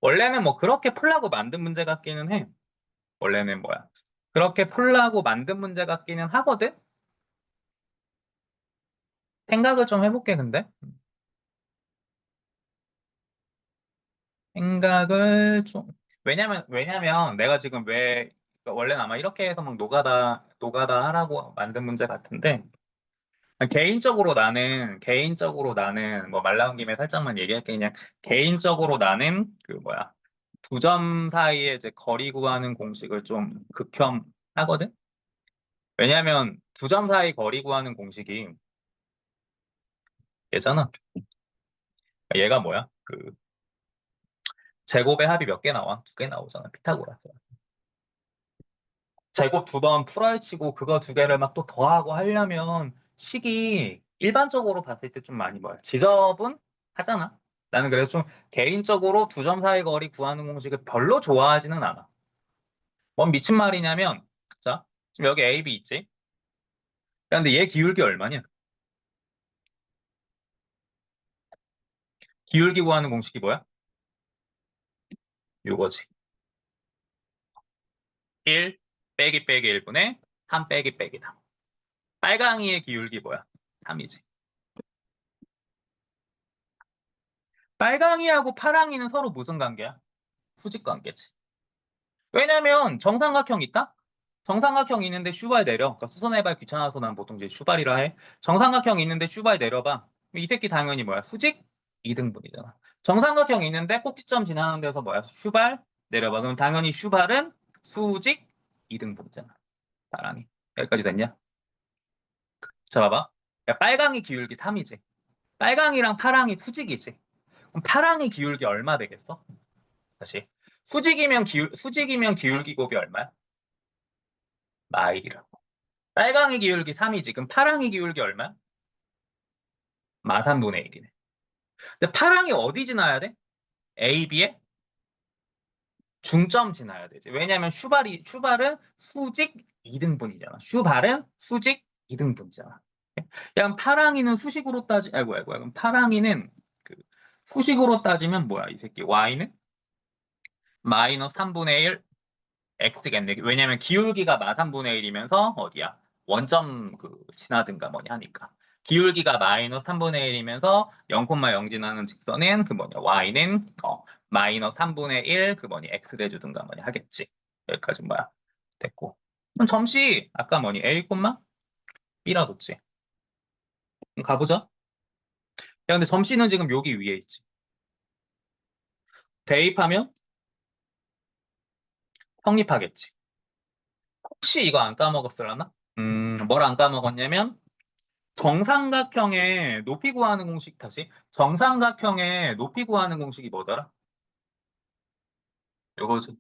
원래는 뭐 그렇게 풀라고 만든 문제 같기는 해. 원래는 뭐야. 그렇게 풀라고 만든 문제 같기는 하거든? 생각을 좀 해볼게, 근데. 생각을 좀. 왜냐면 내가 지금 그러니까 원래는 아마 이렇게 해서 막 노가다 하라고 만든 문제 같은데, 개인적으로 나는 뭐 말 나온 김에 살짝만 얘기할게. 그냥 개인적으로 나는 그 뭐야. 두 점 사이에 이제 거리 구하는 공식을 좀 극혐하거든? 왜냐면 두 점 사이 거리 구하는 공식이 얘잖아. 얘가 뭐야? 그 제곱의 합이 몇 개 나와? 두 개 나오잖아. 피타고라스. 제곱 두 번 풀어헤 치고 그거 두 개를 막 또 더하고 하려면 식이 일반적으로 봤을 때 좀 많이 뭐야? 지저분 하잖아. 나는 그래서 좀 개인적으로 두 점 사이 거리 구하는 공식을 별로 좋아하지는 않아. 뭔 미친 말이냐면 자, 지금 여기 A, B 있지? 야, 근데 얘 기울기 얼마냐? 기울기 구하는 공식이 뭐야? 요거지. 1 빼기 빼기 1분의 3 빼기 빼기다. 빨강이의 기울기 뭐야? 3이지. 빨강이하고 파랑이는 서로 무슨 관계야? 수직 관계지. 왜냐면 정삼각형 있다? 정삼각형 있는데 슈발 내려. 그러니까 수선해발 귀찮아서 난 보통 이제 슈발이라 해. 정삼각형 있는데 슈발 내려봐. 이 새끼 당연히 뭐야? 수직 2등분이잖아. 정삼각형 있는데 꼭지점 지나는 데서 뭐야? 슈발 내려봐. 그럼 당연히 슈발은 수직 2등분이잖아. 파랑이. 여기까지 됐냐? 자, 봐봐. 야, 빨강이 기울기 3이지. 빨강이랑 파랑이 수직이지. 그럼 파랑이 기울기 얼마 되겠어? 다시. 수직이면 기울기 곱이 얼마야? 마일이라고. 빨강이 기울기 3이지. 그럼 파랑이 기울기 얼마야? 마 3분의 1이네. 근데 파랑이 어디 지나야 돼? A, B에 중점 지나야 되지. 왜냐면 슈발은 수직 2등분이잖아. 슈발은 수직 2등분이잖아. 야, 그럼 파랑이는 수식으로 아이고. 그럼 파랑이는 그 수식으로 따지면 뭐야, 이 새끼. Y는 마이너스 3분의 1 X겠네. 왜냐면 기울기가 마 3분의 1이면서 어디야? 원점 지나든가 뭐냐 하니까. 기울기가 마이너스 3분의 1이면서 0,0 지나는 직선은 그 뭐냐 y는 마이너스 3분의 1 그 뭐니 x 대주든가 뭐니 하겠지. 여기까지 뭐야 됐고. 그럼 점씨 아까 뭐니 a, b라 뒀지. 그럼 가보자. 야 근데 점씨는 지금 여기 위에 있지. 대입하면 성립하겠지. 혹시 이거 안 까먹었을라나? 뭘 안 까먹었냐면 정삼각형의 높이 구하는 공식 다시 정삼각형의 높이 구하는 공식이 뭐더라? 요거지.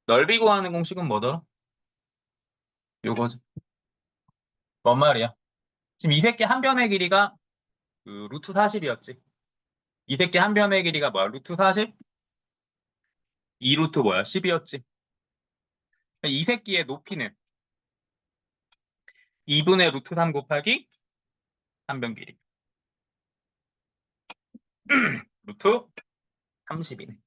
넓이 구하는 공식은 뭐더라? 요거지. 뭔 말이야? 지금 이 새끼 한 변의 길이가 그 루트 40이었지. 이 새끼 한 변의 길이가 뭐야? 루트 40? 2 루트 뭐야? 10이었지. 이 새끼의 높이는 2분의 루트 3 곱하기 한 변 길이. 루트 30이네.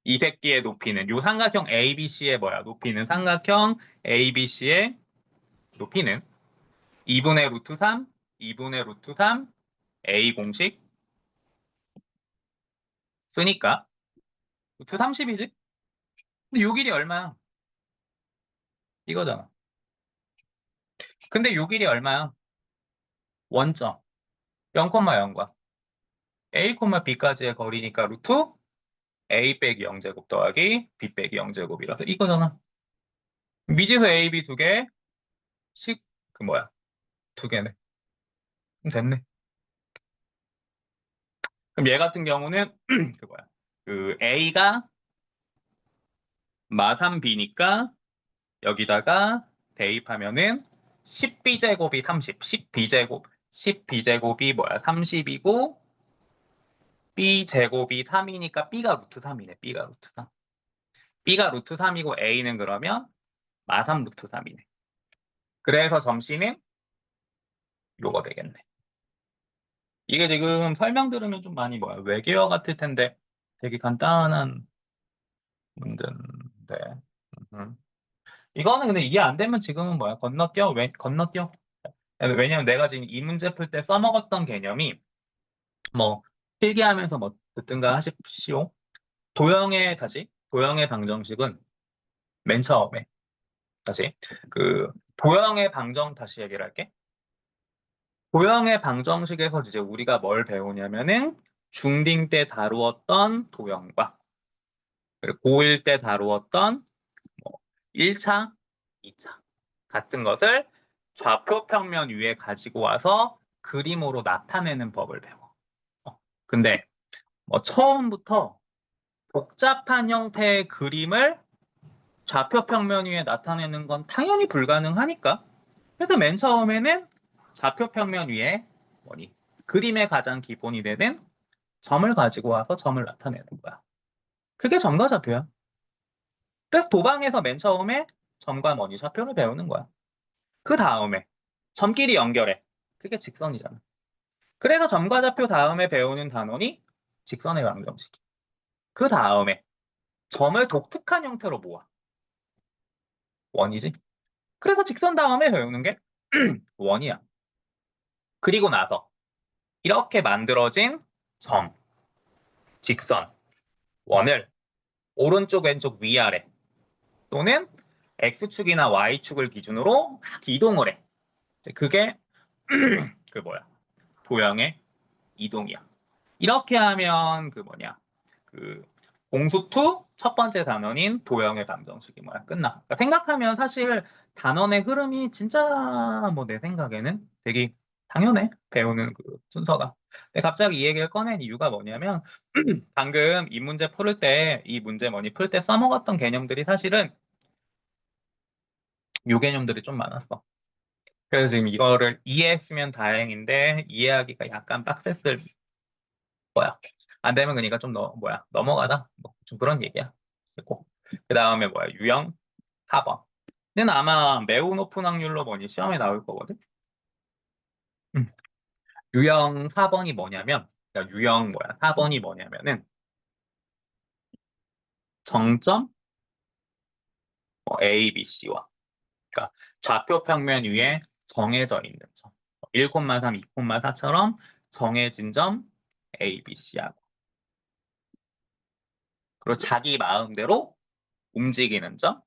이 새끼의 높이는 요 삼각형 ABC의 뭐야? 높이는 삼각형 ABC의 높이는 2분의 루트 3, 2분의 루트 3, A 공식 쓰니까 루트 30이지? 근데 요 길이 얼마야? 이거잖아. 근데 요 길이 얼마야? 원점 0,0과 A, B까지의 거리니까 루트 A 빼기 0제곱 더하기 B 빼기 0제곱이라서 이거잖아. 미지수 A, B 두 개, 식, 그 뭐야? 두 개네. 그럼 됐네. 그럼 얘 같은 경우는 그 뭐야? 그 A가 마3B니까 여기다가 대입하면은 10B제곱이 30, 10B제곱, 10B제곱이 뭐야? 30이고 B제곱이 3이니까 B가 루트 3이네. B가 루트 3. B가 루트 3이고 A는 그러면 마3 루트 3이네. 그래서 점씨는 요거 되겠네. 이게 지금 설명 들으면 좀 많이 뭐야 외계어 같을 텐데 되게 간단한 문제인데. 음. 이거는 근데 이게 안 되면 지금은 뭐야 건너뛰어 건너뛰어. 왜냐면 내가 지금 이 문제 풀 때 써먹었던 개념이 뭐 필기하면서 뭐 듣든가 하십시오. 도형의 방정식은 맨 처음에 다시 그 도형의 방정 다시 얘기를 할게. 도형의 방정식에서 이제 우리가 뭘 배우냐면은 중딩 때 다루었던 도형과 그리고 고1 때 다루었던 뭐 1차, 2차 같은 것을 좌표 평면 위에 가지고 와서 그림으로 나타내는 법을 배워. 근데 뭐 처음부터 복잡한 형태의 그림을 좌표 평면 위에 나타내는 건 당연히 불가능하니까. 그래서 맨 처음에는 좌표 평면 위에 뭐니 그림의 가장 기본이 되는 점을 가지고 와서 점을 나타내는 거야. 그게 점과 좌표야. 그래서 도방에서 맨 처음에 점과 뭐니 좌표를 배우는 거야. 그 다음에 점끼리 연결해. 그게 직선이잖아. 그래서 점과 좌표 다음에 배우는 단원이 직선의 방정식. 그 다음에 점을 독특한 형태로 모아. 원이지. 그래서 직선 다음에 배우는 게 원이야. 그리고 나서 이렇게 만들어진 점, 직선, 원을 오른쪽, 왼쪽, 위아래 또는 X축이나 Y축을 기준으로 막 이동을 해. 그게 그 뭐야? 도형의 이동이야. 이렇게 하면 그 뭐냐? 그 공수2 첫 번째 단원인 도형의 방정식이 뭐야? 끝나. 그러니까 생각하면 사실 단원의 흐름이 진짜 뭐 내 생각에는 되게 당연해. 배우는 그 순서가. 근데 갑자기 이 얘기를 꺼낸 이유가 뭐냐면 방금 이 문제 풀을 때, 이 문제 뭐니 풀 때 써먹었던 개념들이 사실은 요 개념들이 좀 많았어. 그래서 지금 이거를 이해했으면 다행인데 이해하기가 약간 빡셌을 거야. 안 되면 그러니까 좀 넘어가다. 뭐 좀 그런 얘기야. 그리고 그 다음에 뭐야? 유형 4번. 는 아마 매우 높은 확률로 뭐니 시험에 나올 거거든. 음. 유형 4번이 뭐냐면, 그러니까 유형 뭐야? 4번이 뭐냐면은 정점 A, B, C와 그러니까 좌표 평면 위에 정해져 있는 점. 1,3, 2,4처럼 정해진 점 A, B, C하고 그리고 자기 마음대로 움직이는 점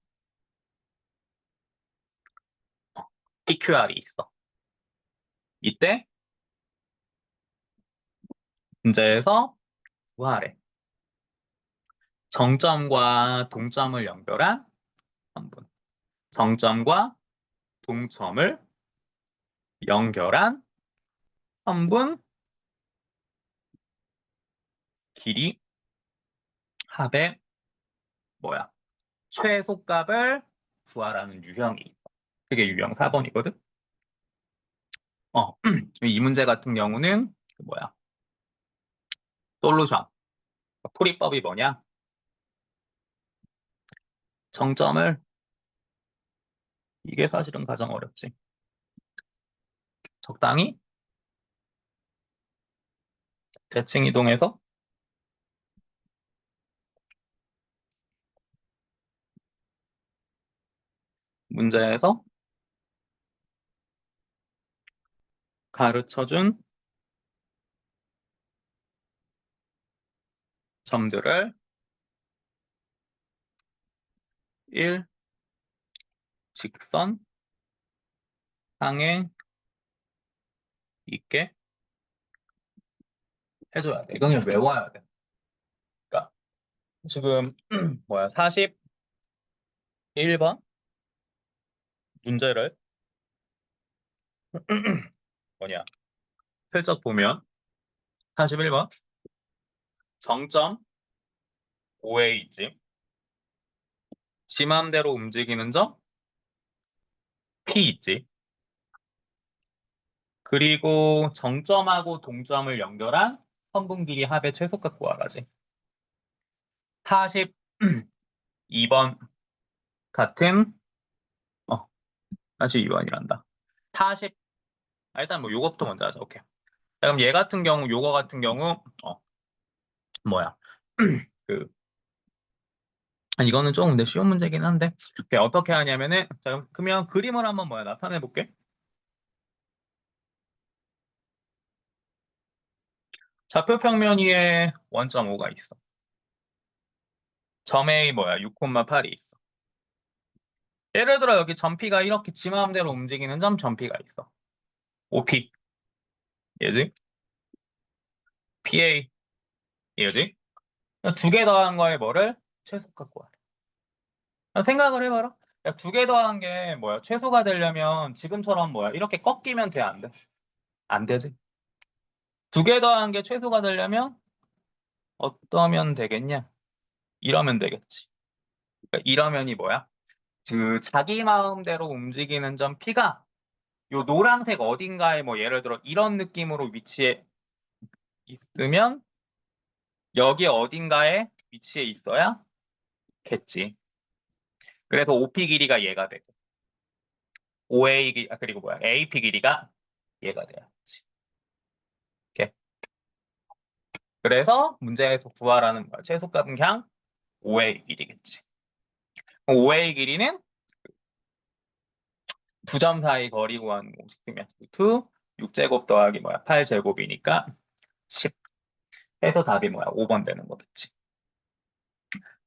PQR이 있어. 이때 문제에서 구하래. 정점과 동점을 연결한 선분. 정점과 동점을 연결한 선분 길이 합의 뭐야? 최소값을 구하라는 유형이 있어. 그게 유형 4번이거든. 이 문제 같은 경우는 그 뭐야? 솔루션. 풀이법이 뭐냐? 정점을 이게 사실은 가장 어렵지. 적당히 대칭 이동해서 문제에서 가르쳐준 점들을 1. 직선 상에 있게 해줘야 돼. 이건 그냥 외워야 돼. 그러니까 지금 뭐야 41번 문제를 뭐냐 슬쩍 보면 41번 정점 O에 있지. 지 맘대로 움직이는 점 P 있지. 그리고 정점하고 동점을 연결한 선분 길이 합의 최소값 구하라지. 42번 같은 42번이란다. 40 일단 뭐 요것부터 먼저 하자. 오케이. 자, 그럼 얘 같은 경우 요거 같은 경우 뭐야? 그 이거는 조금 근데 쉬운 문제긴 한데 오케이, 어떻게 하냐면은 자 그러면 그림을 한번 뭐야 나타내 볼게. 좌표 평면 위에 원점 5가 있어. 점 A 뭐야 6,8이 있어. 예를 들어 여기 점 P가 이렇게 지 마음대로 움직이는 점 P가 있어. OP 얘지? PA 얘지? 두 개 더한 거에 뭐를 최소값 구하래. 생각을 해봐라. 두 개 더한 게 뭐야? 최소가 되려면 지금처럼 뭐야? 이렇게 꺾이면 돼, 안 돼? 안 되지. 두 개 더한 게 최소가 되려면 어떠면 되겠냐? 이러면 되겠지. 그러니까 이러면이 뭐야? 그 자기 마음대로 움직이는 점 P가 요 노란색 어딘가에 뭐 예를 들어 이런 느낌으로 위치해 있으면 여기 어딘가에 위치해 있어야겠지. 그래서 OP 길이가 얘가 되고 OA 길이 그리고 뭐야? AP 길이가 얘가 돼야지. 이렇게. 그래서 문제에서 구하라는 거야. 최소값은 그냥 5의 길이겠지. 5의 길이는 두 점 사이 거리 구하는 공식 쓰면 2, 6제곱 더하기 뭐야? 8제곱이니까 10. 해서 답이 뭐야? 5번 되는 거겠지.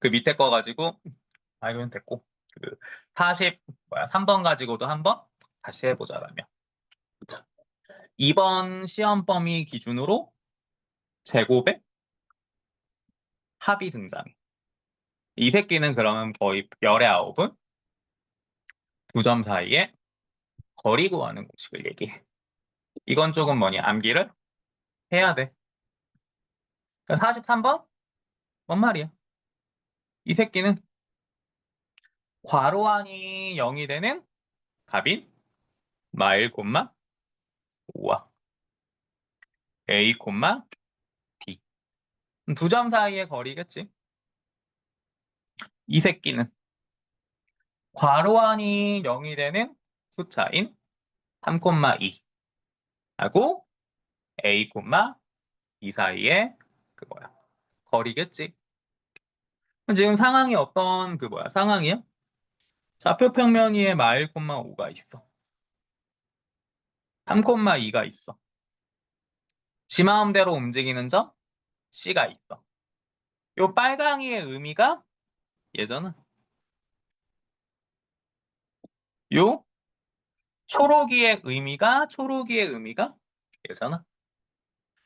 그 밑에 거 가지고 알면 됐고 그 40, 뭐야? 3번 가지고도 한번 다시 해보자라면. 2번 시험 범위 기준으로 제곱의 합이 등장해. 이 새끼는 그러면 거의 열의 아홉은 두 점 사이에 거리 구하는 공식을 얘기해. 이건 조금 뭐냐 암기를 해야 돼. 그러니까 43번 뭔 말이야? 이 새끼는 괄호 안이 0이 되는 값인 마일 콤마 5와 A 콤마 B 두 점 사이의 거리겠지. 이 새끼는 괄호 안이 0이 되는 숫자인 3 콤마 2 하고 A 콤마 B 사이의 그 뭐야 거리겠지. 지금 상황이 어떤 그 뭐야 상황이야? 좌표 평면 위에 마일 콤마 5가 있어. 3,2가 있어. 지 마음대로 움직이는 점 C가 있어. 요 빨강이의 의미가 예전은 요 초록이의 의미가 예전은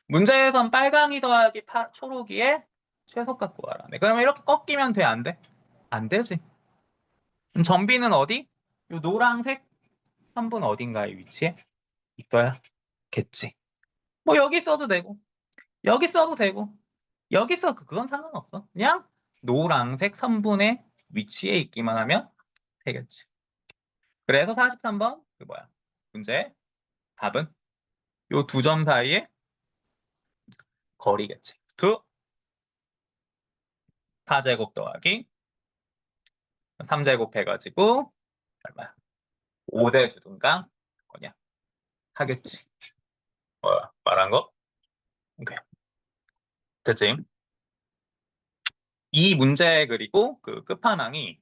문제에선 빨강이 더하기 초록이의 최소값 구하라네. 그러면 이렇게 꺾이면 돼, 안 돼? 안 되지. 그럼 전비는 어디? 요 노란색 한 분 어딘가에 위치해 있어야겠지. 뭐 여기 써도 되고 여기 써도 되고 여기 써 그건 상관없어. 그냥 노란색 선분의 위치에 있기만 하면 되겠지. 그래서 43번 그 뭐야? 문제 답은 요 두 점 사이의 거리겠지. 4제곱 더하기 3제곱 해가지고 얼마야? 5대 주든가 뭐냐 하겠지. 뭐야 말한 거? 오케이. 됐지? 이 문제 그리고 그 끝판왕이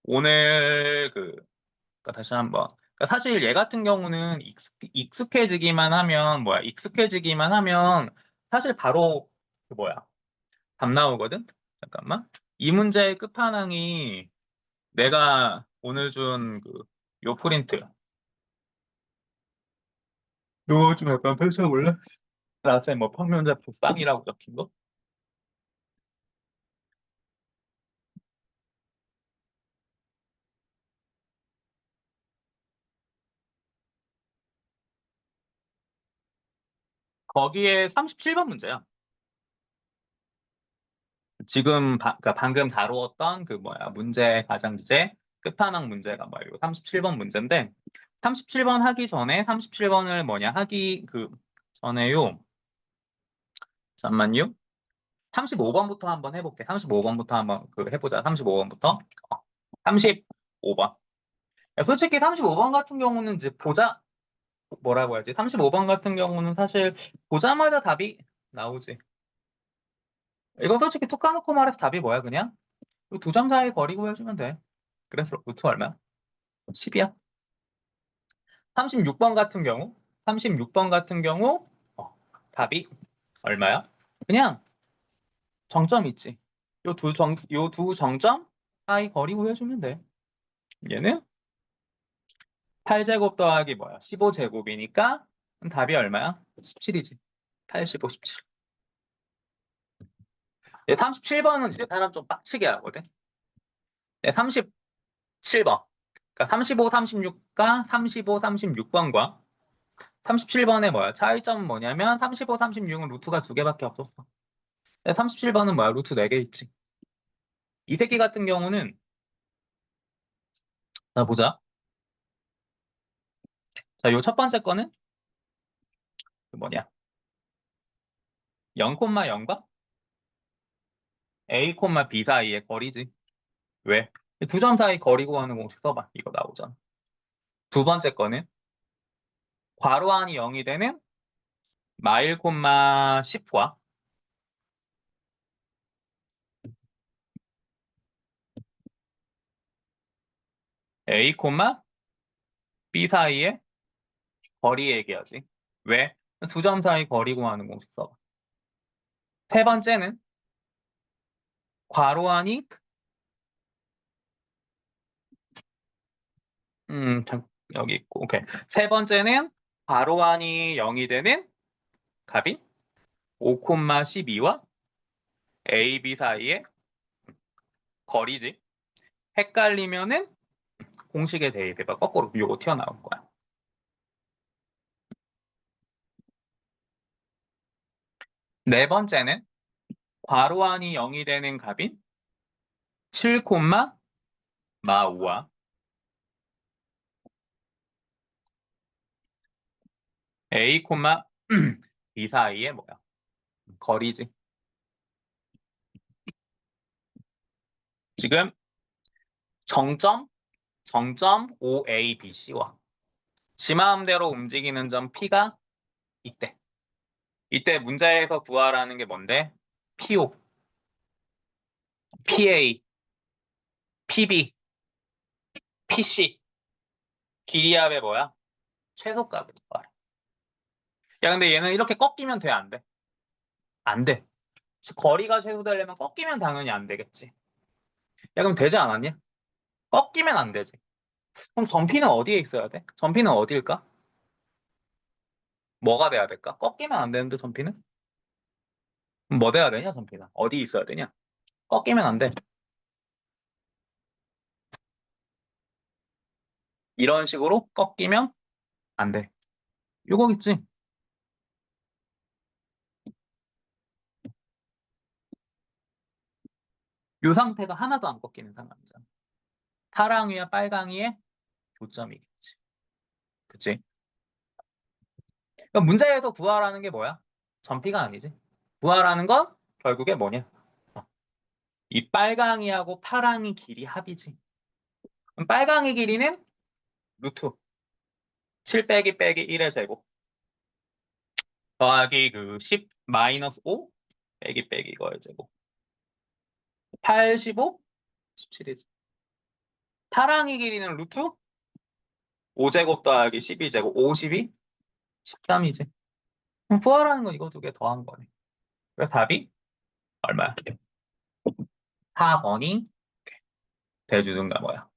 오늘 그러니까 다시 한번 그러니까 사실 얘 같은 경우는 익숙해지기만 하면 사실 바로 그 뭐야 답 나오거든. 잠깐만. 이 문제의 끝판왕이 내가 오늘 준 그 요 프린트 요거 좀 약간 펼쳐볼래? 나한테 뭐 평면좌표 쌍이라고 적힌 거? 거기에 37번 문제야. 지금 그러니까 방금 다루었던 그 뭐야 문제 가장 주제 끝판왕 문제가 뭐예요? 37번 문제인데 37번 하기 전에 37번을 뭐냐 하기 그 전에요. 잠만요. 35번부터 한번 해볼게. 35번부터 한번 그 해보자. 35번부터. 35번. 솔직히 35번 같은 경우는 이제 뭐라고 해야지? 35번 같은 경우는 사실 보자마자 답이 나오지. 이거 솔직히 툭 까놓고 말해서 답이 뭐야 그냥? 두 점 사이 거리 구해주면 돼. 그래서 루트 얼마야? 10이야. 36번 같은 경우 36번 같은 경우 답이 얼마야? 그냥 정점 있지. 요 두 정점 사이 거리 구해주면 돼. 얘는 8제곱 더하기 뭐야? 15제곱이니까 답이 얼마야? 17이지. 85, 17. 37번은 이제 사람 좀 빡치게 하거든. 37번. 그러니까 35, 36과 35, 36번과 37번에 뭐야? 차이점은 뭐냐면 35, 36은 루트가 두 개밖에 없었어. 37번은 뭐야? 루트 네 개 있지. 이 새끼 같은 경우는 자 보자. 자, 요 첫 번째 거는 그 뭐냐? 0,0과 A, B 사이의 거리지. 왜? 두 점 사이 거리 구하는 공식 써봐. 이거 나오잖아. 두 번째 거는 괄호 안이 0이 되는 마일, 10과 A, B 사이의 거리 얘기하지. 왜? 두 점 사이 거리 구하는 공식 써봐. 세 번째는 괄호 안이 여기 있고. 오케이. 세 번째는 괄호 안이 0이 되는 값인 5, 12와 A, B 사이의 거리지. 헷갈리면은 공식에 대입해봐. 거꾸로 요거 튀어나올 거야. 네 번째는 괄호 안이 0이 되는 값인 7, 5와 A, B 사이의 뭐야? 거리지. 지금 정점 OA, BC와 지 마음대로 움직이는 점 P가 있대. 이때 문제에서 구하라는 게 뭔데? PO, PA, PB, PC 길이압의 뭐야? 최소값을 구하라. 야, 근데 얘는 이렇게 꺾이면 돼, 안 돼? 안 돼. 거리가 최소되려면 꺾이면 당연히 안 되겠지. 야, 그럼 되지 않았냐? 꺾이면 안 되지. 그럼 점피는 어디에 있어야 돼? 점피는 어디일까? 뭐가 돼야 될까? 꺾이면 안 되는데, 점피는? 그럼 뭐 돼야 되냐, 점피는? 어디 있어야 되냐? 꺾이면 안 돼. 이런 식으로 꺾이면 안 돼. 요거겠지? 요 상태가 하나도 안 꺾이는 상황이잖아. 파랑이와 빨강이의 교점이겠지. 그치? 그럼 문제에서 구하라는 게 뭐야? 점피가 아니지. 구하라는 건 결국에 뭐냐? 어, 이 빨강이하고 파랑이 길이 합이지. 그럼 빨강이 길이는 루트 7 빼기 1의 제곱 더하기 그 10 마이너스 5 빼기 이거의 제곱 85 17이지. 파랑이 길이는 루트 5제곱 더하기 12제곱 52 13이지. 그럼 구하라는 건 이거 두 개 더한 거네. 그래서 답이 얼마야? 4번이 대주든가 뭐야?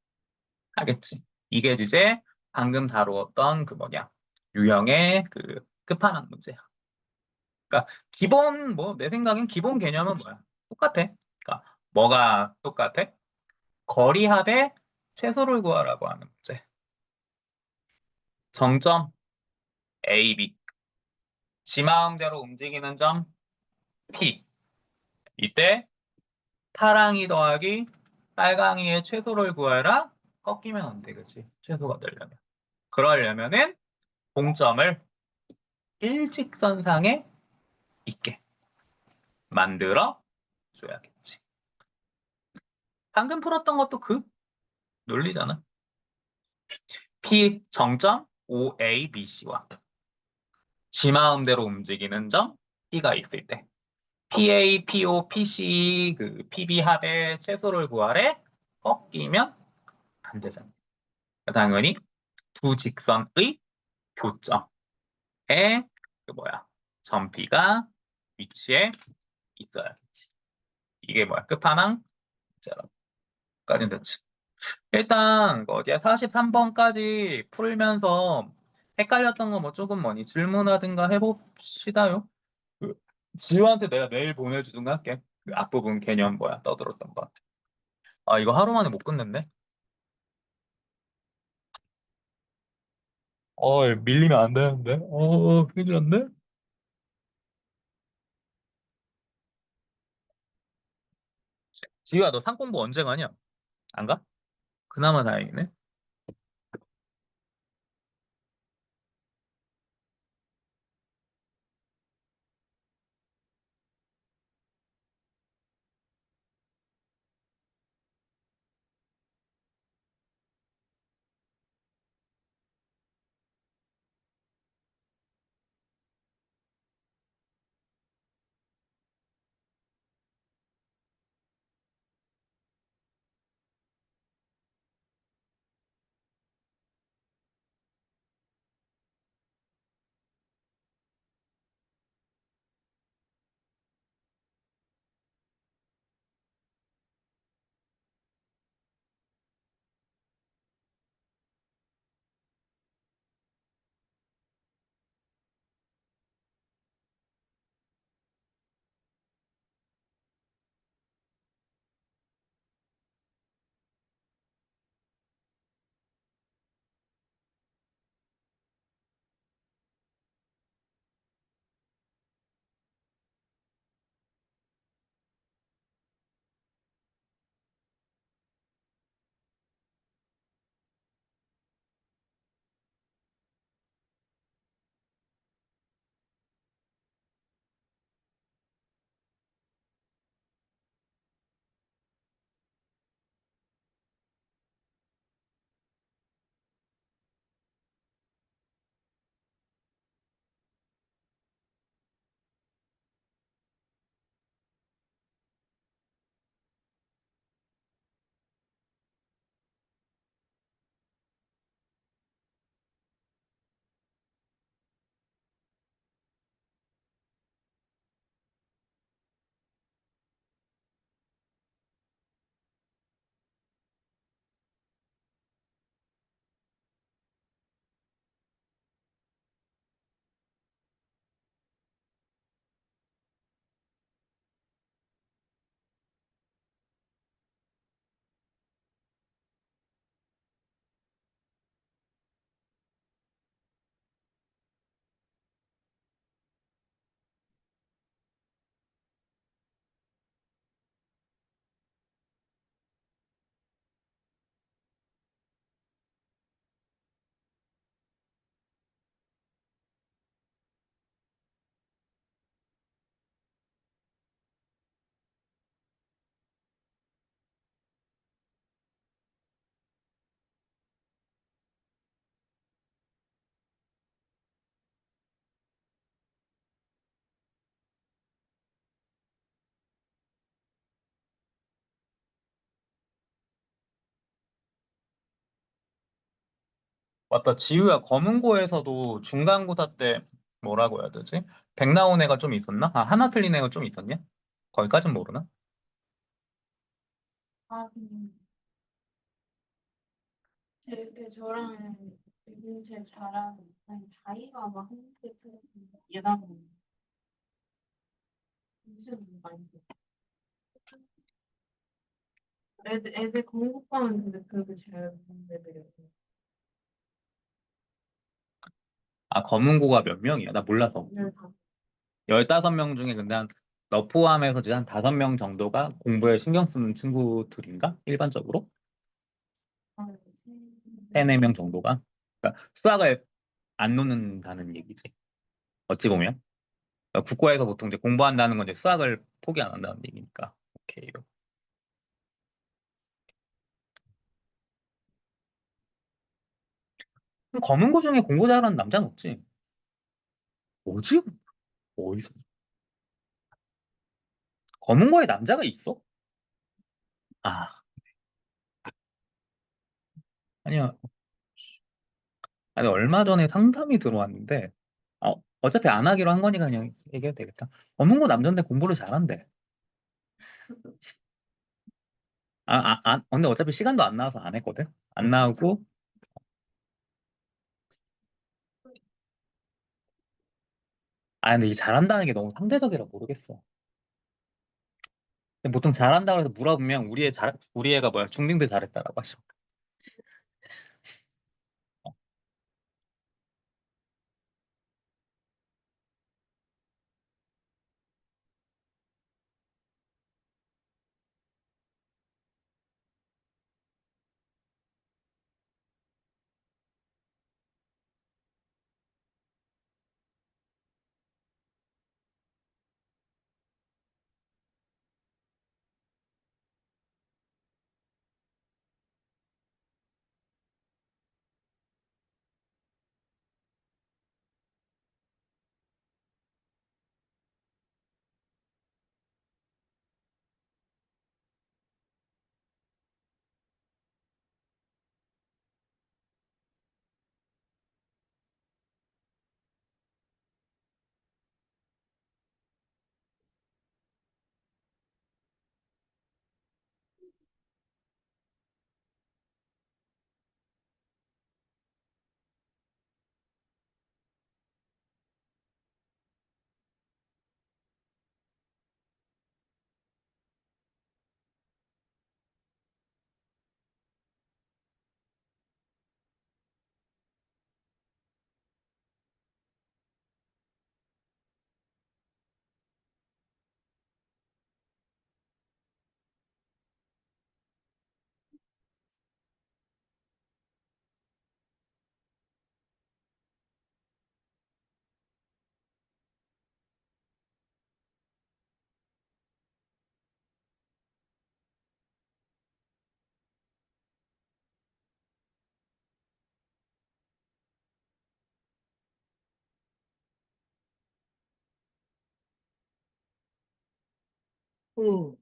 하겠지. 이게 이제 방금 다루었던 그 뭐냐? 유형의 그 끝판왕 문제야. 그러니까 기본 뭐 내 생각엔 기본 개념은 뭐야? 똑같아. 그러니까 뭐가 똑같아? 거리합의 최소를 구하라고 하는 문제. 정점 A, B. 지 마음대로 움직이는 점 P. 이때 파랑이 더하기 빨강이의 최소를 구하라. 꺾이면 안 되겠지. 최소가 되려면. 그러려면은 공점을 일직선상에 있게 만들어 줘야겠지. 방금 풀었던 것도 그 논리잖아. P 정점 OA, BC와 지 마음대로 움직이는 점 B가 있을 때 PA, PO, PC 그 PB 합의 최소를 구하래 꺾이면 안 되잖아. 당연히 두 직선의 교점에 그 뭐야 점 P가 위치에 있어야겠지. 이게 뭐야 끝판왕 문제라까지는 됐지. 일단 그 어디야 43번까지 풀면서 헷갈렸던 거 뭐 조금 뭐니 질문하든가 해봅시다요. 그 지우한테 내가 메일 보내주든가 할게. 그 앞부분 개념 뭐야 떠들었던 거. 아 이거 하루 만에 못 끝냈네. 밀리면 안 되는데. 큰일 났네. 지우야 너 상공부 언제 가냐? 안 가? 그나마 다행이네. 맞다. 지우야, 검은고에서도 중간고사 때 뭐라고 해야 되지? 백 나온 애가 좀 있었나? 아, 하나 틀린 애가 좀 있었냐? 거기까진 모르나? 아, 저랑 요즘 제일 잘하는, 아니, 다이가 막 한국에 예담은 무슨 많이 돼. 애들 공부하는 근데 그렇게 잘 보는 애들이었고. 아, 검은고가 몇 명이야? 나 몰라서. 오늘 다, 15명 중에 근데 너 포함해서 이제 한 5명 정도가 공부에 신경 쓰는 친구들인가? 일반적으로? 한, 세, 3, 4명 정도가? 그러니까 수학을 안 놓는다는 얘기지. 어찌 보면. 그러니까 국고에서 보통 이제 공부한다는 건 이제 수학을 포기 안 한다는 얘기니까. 오케이. 그럼 검은고 중에 공부 잘하는 남자는 없지? 뭐지? 어디서? 검은고에 남자가 있어? 아, 아니야. 아니, 얼마 전에 상담이 들어왔는데, 어차피 안 하기로 한 거니까 그냥 얘기해도 되겠다. 검은고 남자인데 공부를 잘한대. 근데 어차피 시간도 안 나와서 안 했거든? 안 나오고, 근데 이 잘한다는 게 너무 상대적이라 모르겠어. 근데 보통 잘한다고 해서 물어보면 우리 애가 뭐야, 중딩도 잘했다라고 하죠. 응.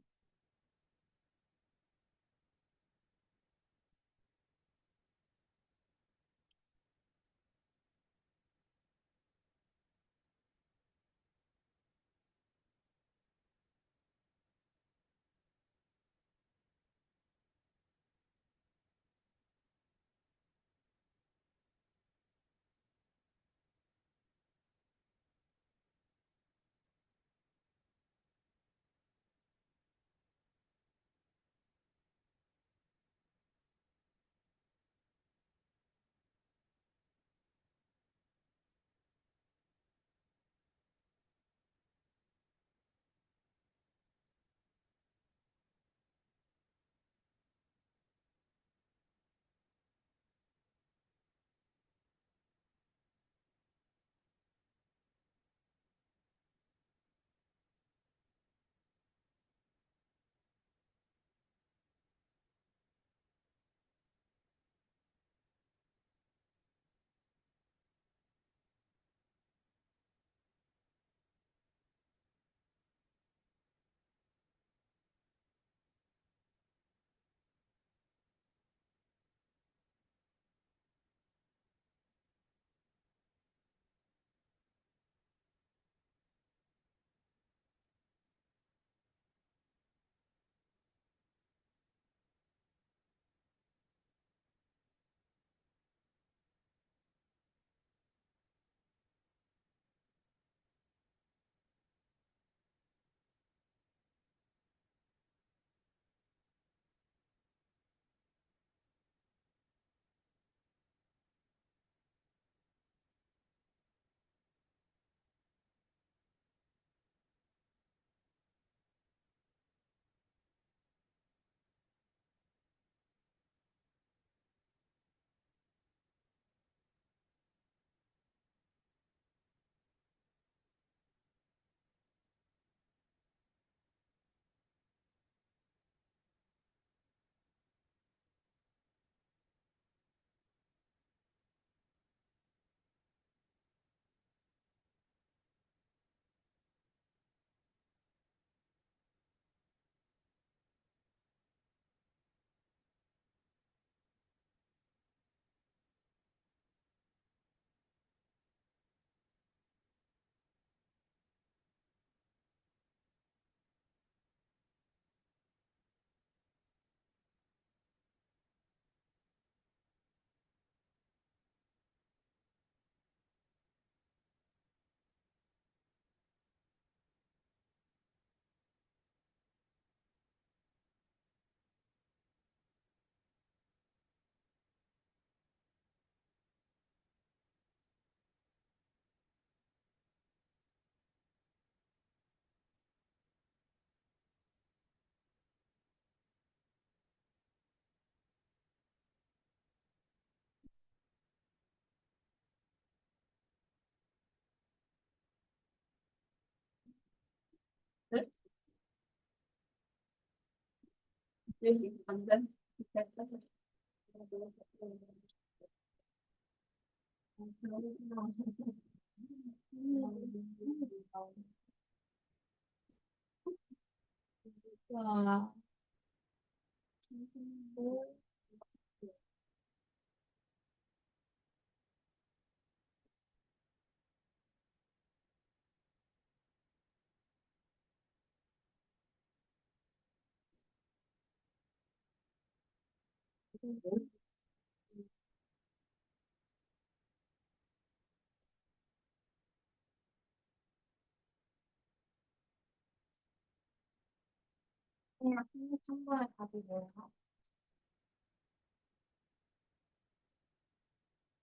여기 완전 와. 그냥 한번에 답이 뭐야?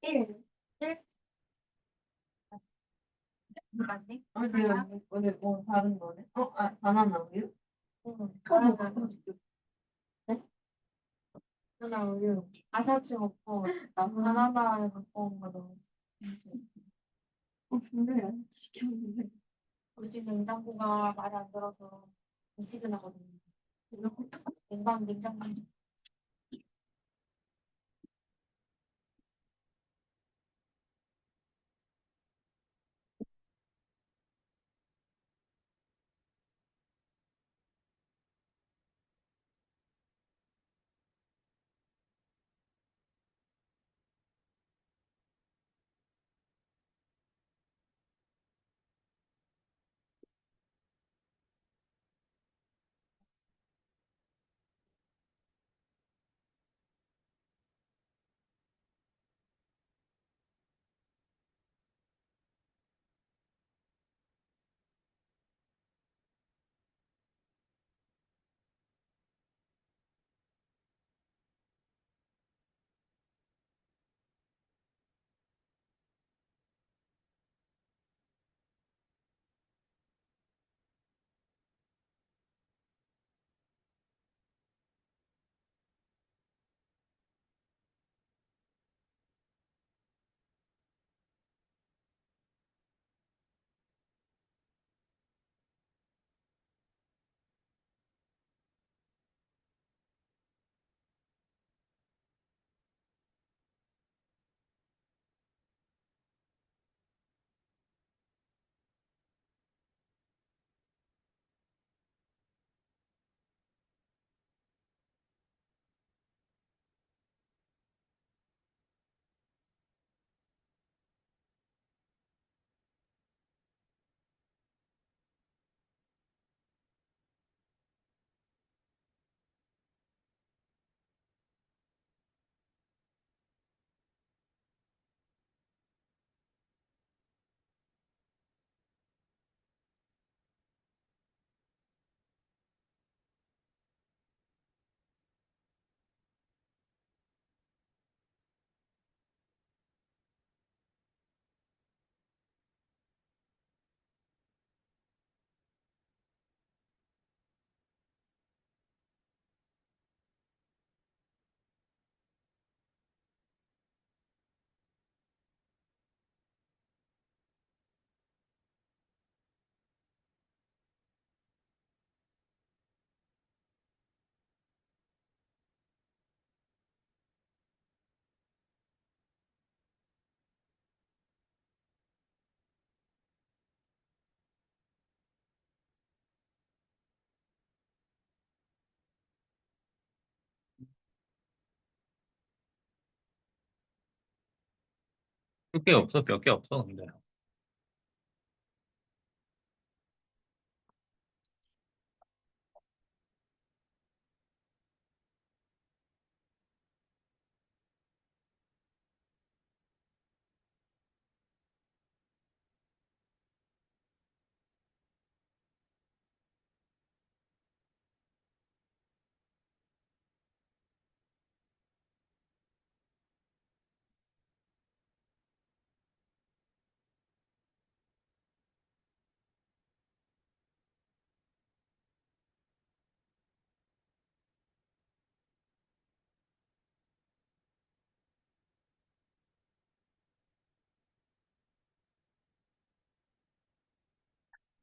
1. 1까지? 오늘 뭐 다른 거네? 바나나 우유? 응, 바나나 우유. 네? 바나나 우유. 아사치 먹고, 나 바나나 갖고 온 거 너무. 분명히 안 시켰는데. 우리 집 냉장고가 말이 안 들어서 미지근하거든요. 냉장고. 몇 개 없어, 몇 개 없어, 근데.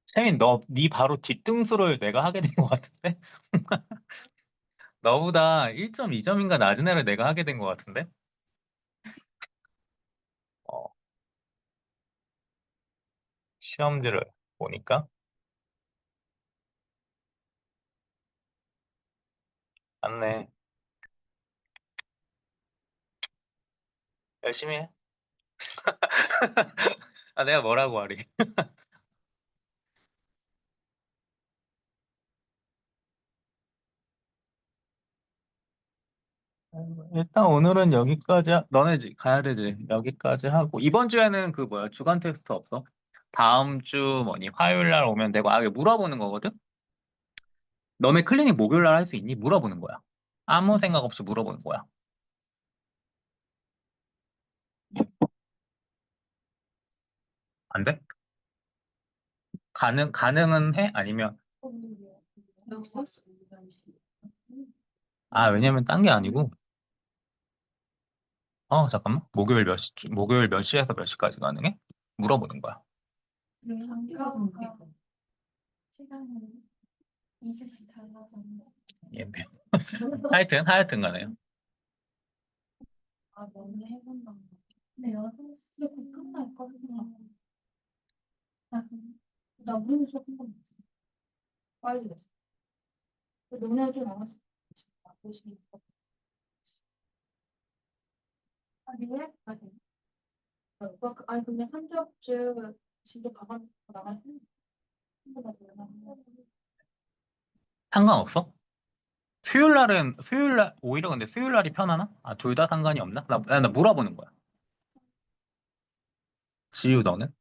채민, 네 바로 뒤통수를 내가 하게 된 것 같은데? 너보다 1.2점인가 낮은 애를 내가 하게 된 것 같은데? 어, 시험지를 보니까 맞네. 열심히 해. 아, 내가 뭐라고 하리. 일단 오늘은 여기까지, 너네 가야 되지. 여기까지 하고. 이번 주에는 그 뭐야, 주간 테스트 없어? 다음 주 뭐니, 화요일 날 오면 되고, 이게 물어보는 거거든? 너네 클리닉 목요일 날 할 수 있니? 물어보는 거야. 아무 생각 없이 물어보는 거야. 안 돼? 가능은 해? 아니면, 왜냐면 딴 게 아니고, 잠깐만. 목요일 몇 시에서 몇 시까지 가능해? 물어보는 거야. 시간은 2주씩 달라졌는데. 예. 하여튼 가네요. 너무 해본다. 근데 6시 곧 끝날 거거든요. 아, 나 오늘 조금 더 빨리 됐어. 너네 좀 알았어. 보시니까. 그래? 아니, 근데 3주째 진도 가방 나갈 때. 상관없어? 오히려 근데 수요일 날이 편하나? 둘 다 상관이 없나? 나 물어보는 거야. 지유, 너는?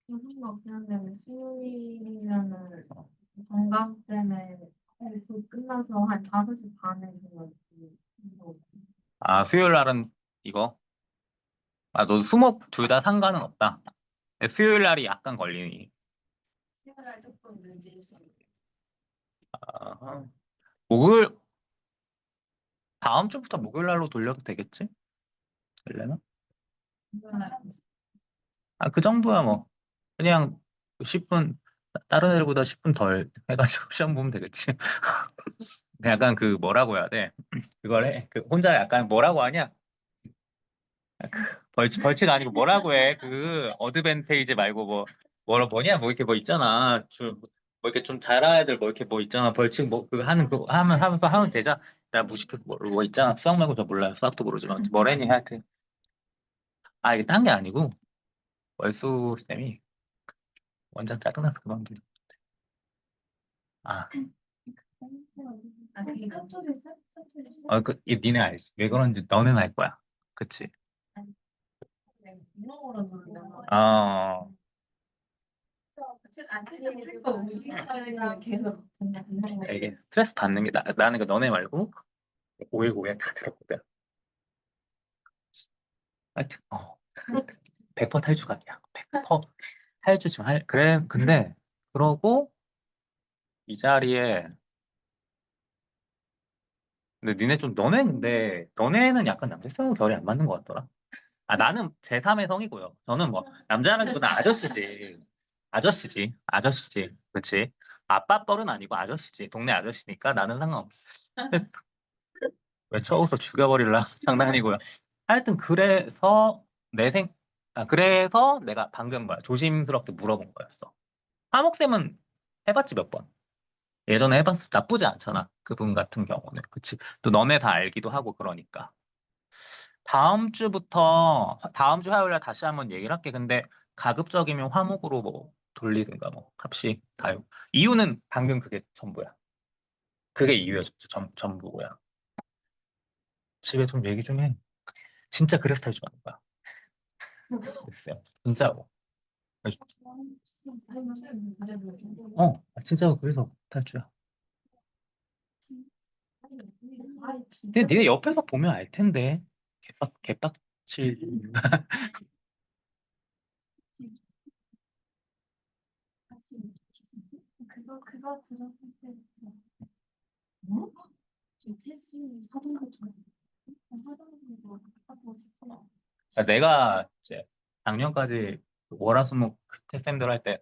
무슨 거 없긴 한데, 수요일이면은 건강 때문에 곧 끝나서 한 5시 반에 지금 수요일 날은 이거? 너도 수목 둘 다 상관은 없다. 근데 수요일 날이 약간 걸리니. 시간을 조금 늦을 수 있어. 아, 목요일, 다음 주부터 목요일 날로 돌려도 되겠지? 될래나? 그 정도야 뭐. 그냥 10분, 다른 애들보다 10분 덜 해가지고 시험 보면 되겠지. 약간 그 뭐라고 해야 돼? 그걸 해. 혼자 약간 뭐라고 하냐? 벌칙 아니고 뭐라고 해? 어드밴테이지 말고 뭐냐? 뭐 이렇게 뭐 있잖아. 뭐 이렇게 좀 잘하는 애들 뭐 이렇게 뭐 있잖아. 벌칙 뭐 그거 하는 거 하면 되자. 나 무식해 뭐 있잖아. 수학 말고 저 몰라요. 수학도 모르지만 뭐래니 하여튼. 이게 딴 게 아니고 월수 쌤이 원장 짜증나서 그만두려. 아, 그게 깜짝이야? 깜짝이야? 니네 알지? 왜 그런지 너는 알 거야. 그치? 이런 소리잖아. 어, 이게 스트레스 받는 게 나는 그 너네 말고 519에 다 들었거든. 하여튼 100% 탈주각이야. 100% 탈주 지금 그래. 근데 그러고 이 자리에 근데 너네 근데 너네는 약간 남색성하고 결이 안 맞는 것 같더라. 나는 제3의 성이고요. 저는 뭐 남자라기보다 아저씨지. 그렇지. 아빠 뻘은 아니고 아저씨지. 동네 아저씨니까 나는 상관없어. 왜 쳐서 죽여버릴라 장난이고요. 하여튼 그래서 내가 방금 조심스럽게 물어본 거였어. 화목쌤은 해봤지 몇 번? 예전에 해봤어. 나쁘지 않잖아. 그분 같은 경우는. 그치. 또 너네 다 알기도 하고 그러니까. 다음 주 화요일 날 다시 한번 얘기를 할게. 근데 가급적이면 화목으로 뭐 돌리든가 뭐 합시 다요. 이유는 방금 그게 전부야. 그게 이유였어. 전부고야. 집에 좀 얘기 좀 해. 진짜 그래서 탈주 하는 거야. 글쎄요. 진짜로. 진짜로 그래서 탈주야. 근데 니네 옆에서 보면 알 텐데. 개빡칠. 그거 들었을 때, 뭐? 저 테스트 사전도 좀, 사전도 하고 싶어. 내가 이제 작년까지 월화수목 쌤들 할 때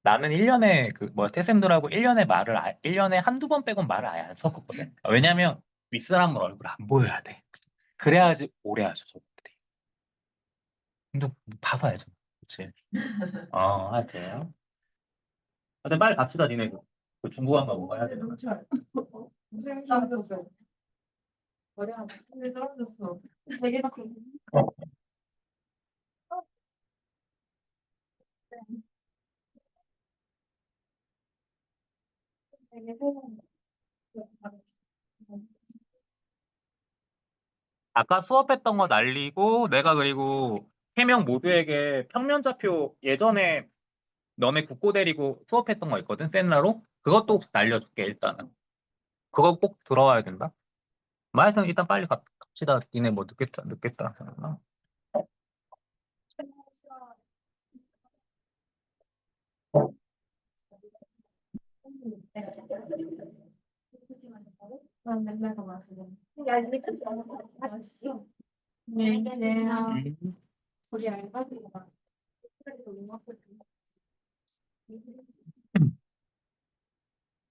나는 1년에 그 뭐야 태생들하고 1년에 말을 1년에 한두 번 빼곤 말을 아예 안 섞었거든. 왜냐면 윗사람 얼굴 안 보여야 돼. 그래야지 오래 하죠, 저분들이. 근데 봐서야죠. 그치? 하여튼. 하여튼 빨리 갑시다, 니네. 그 중국어인가 뭔가 해야 되나? 무슨 떨어졌어? 머리가 왜 떨어졌어? 되게 막 되게 세상 아까 수업했던 거 날리고 내가 그리고 3명 모두에게 평면좌표 예전에 너네 국고 데리고 수업했던 거 있거든, 센나로? 그것도 날려줄게, 일단은. 그거 꼭 들어와야 된다. 하여튼 일단 빨리 갑시다. 니네 뭐 늦겠다, 늦겠다. 난 맨날 가 마시고. 야, 이제 끝이 맛있어. 네, 네. 음. 우리 알바비가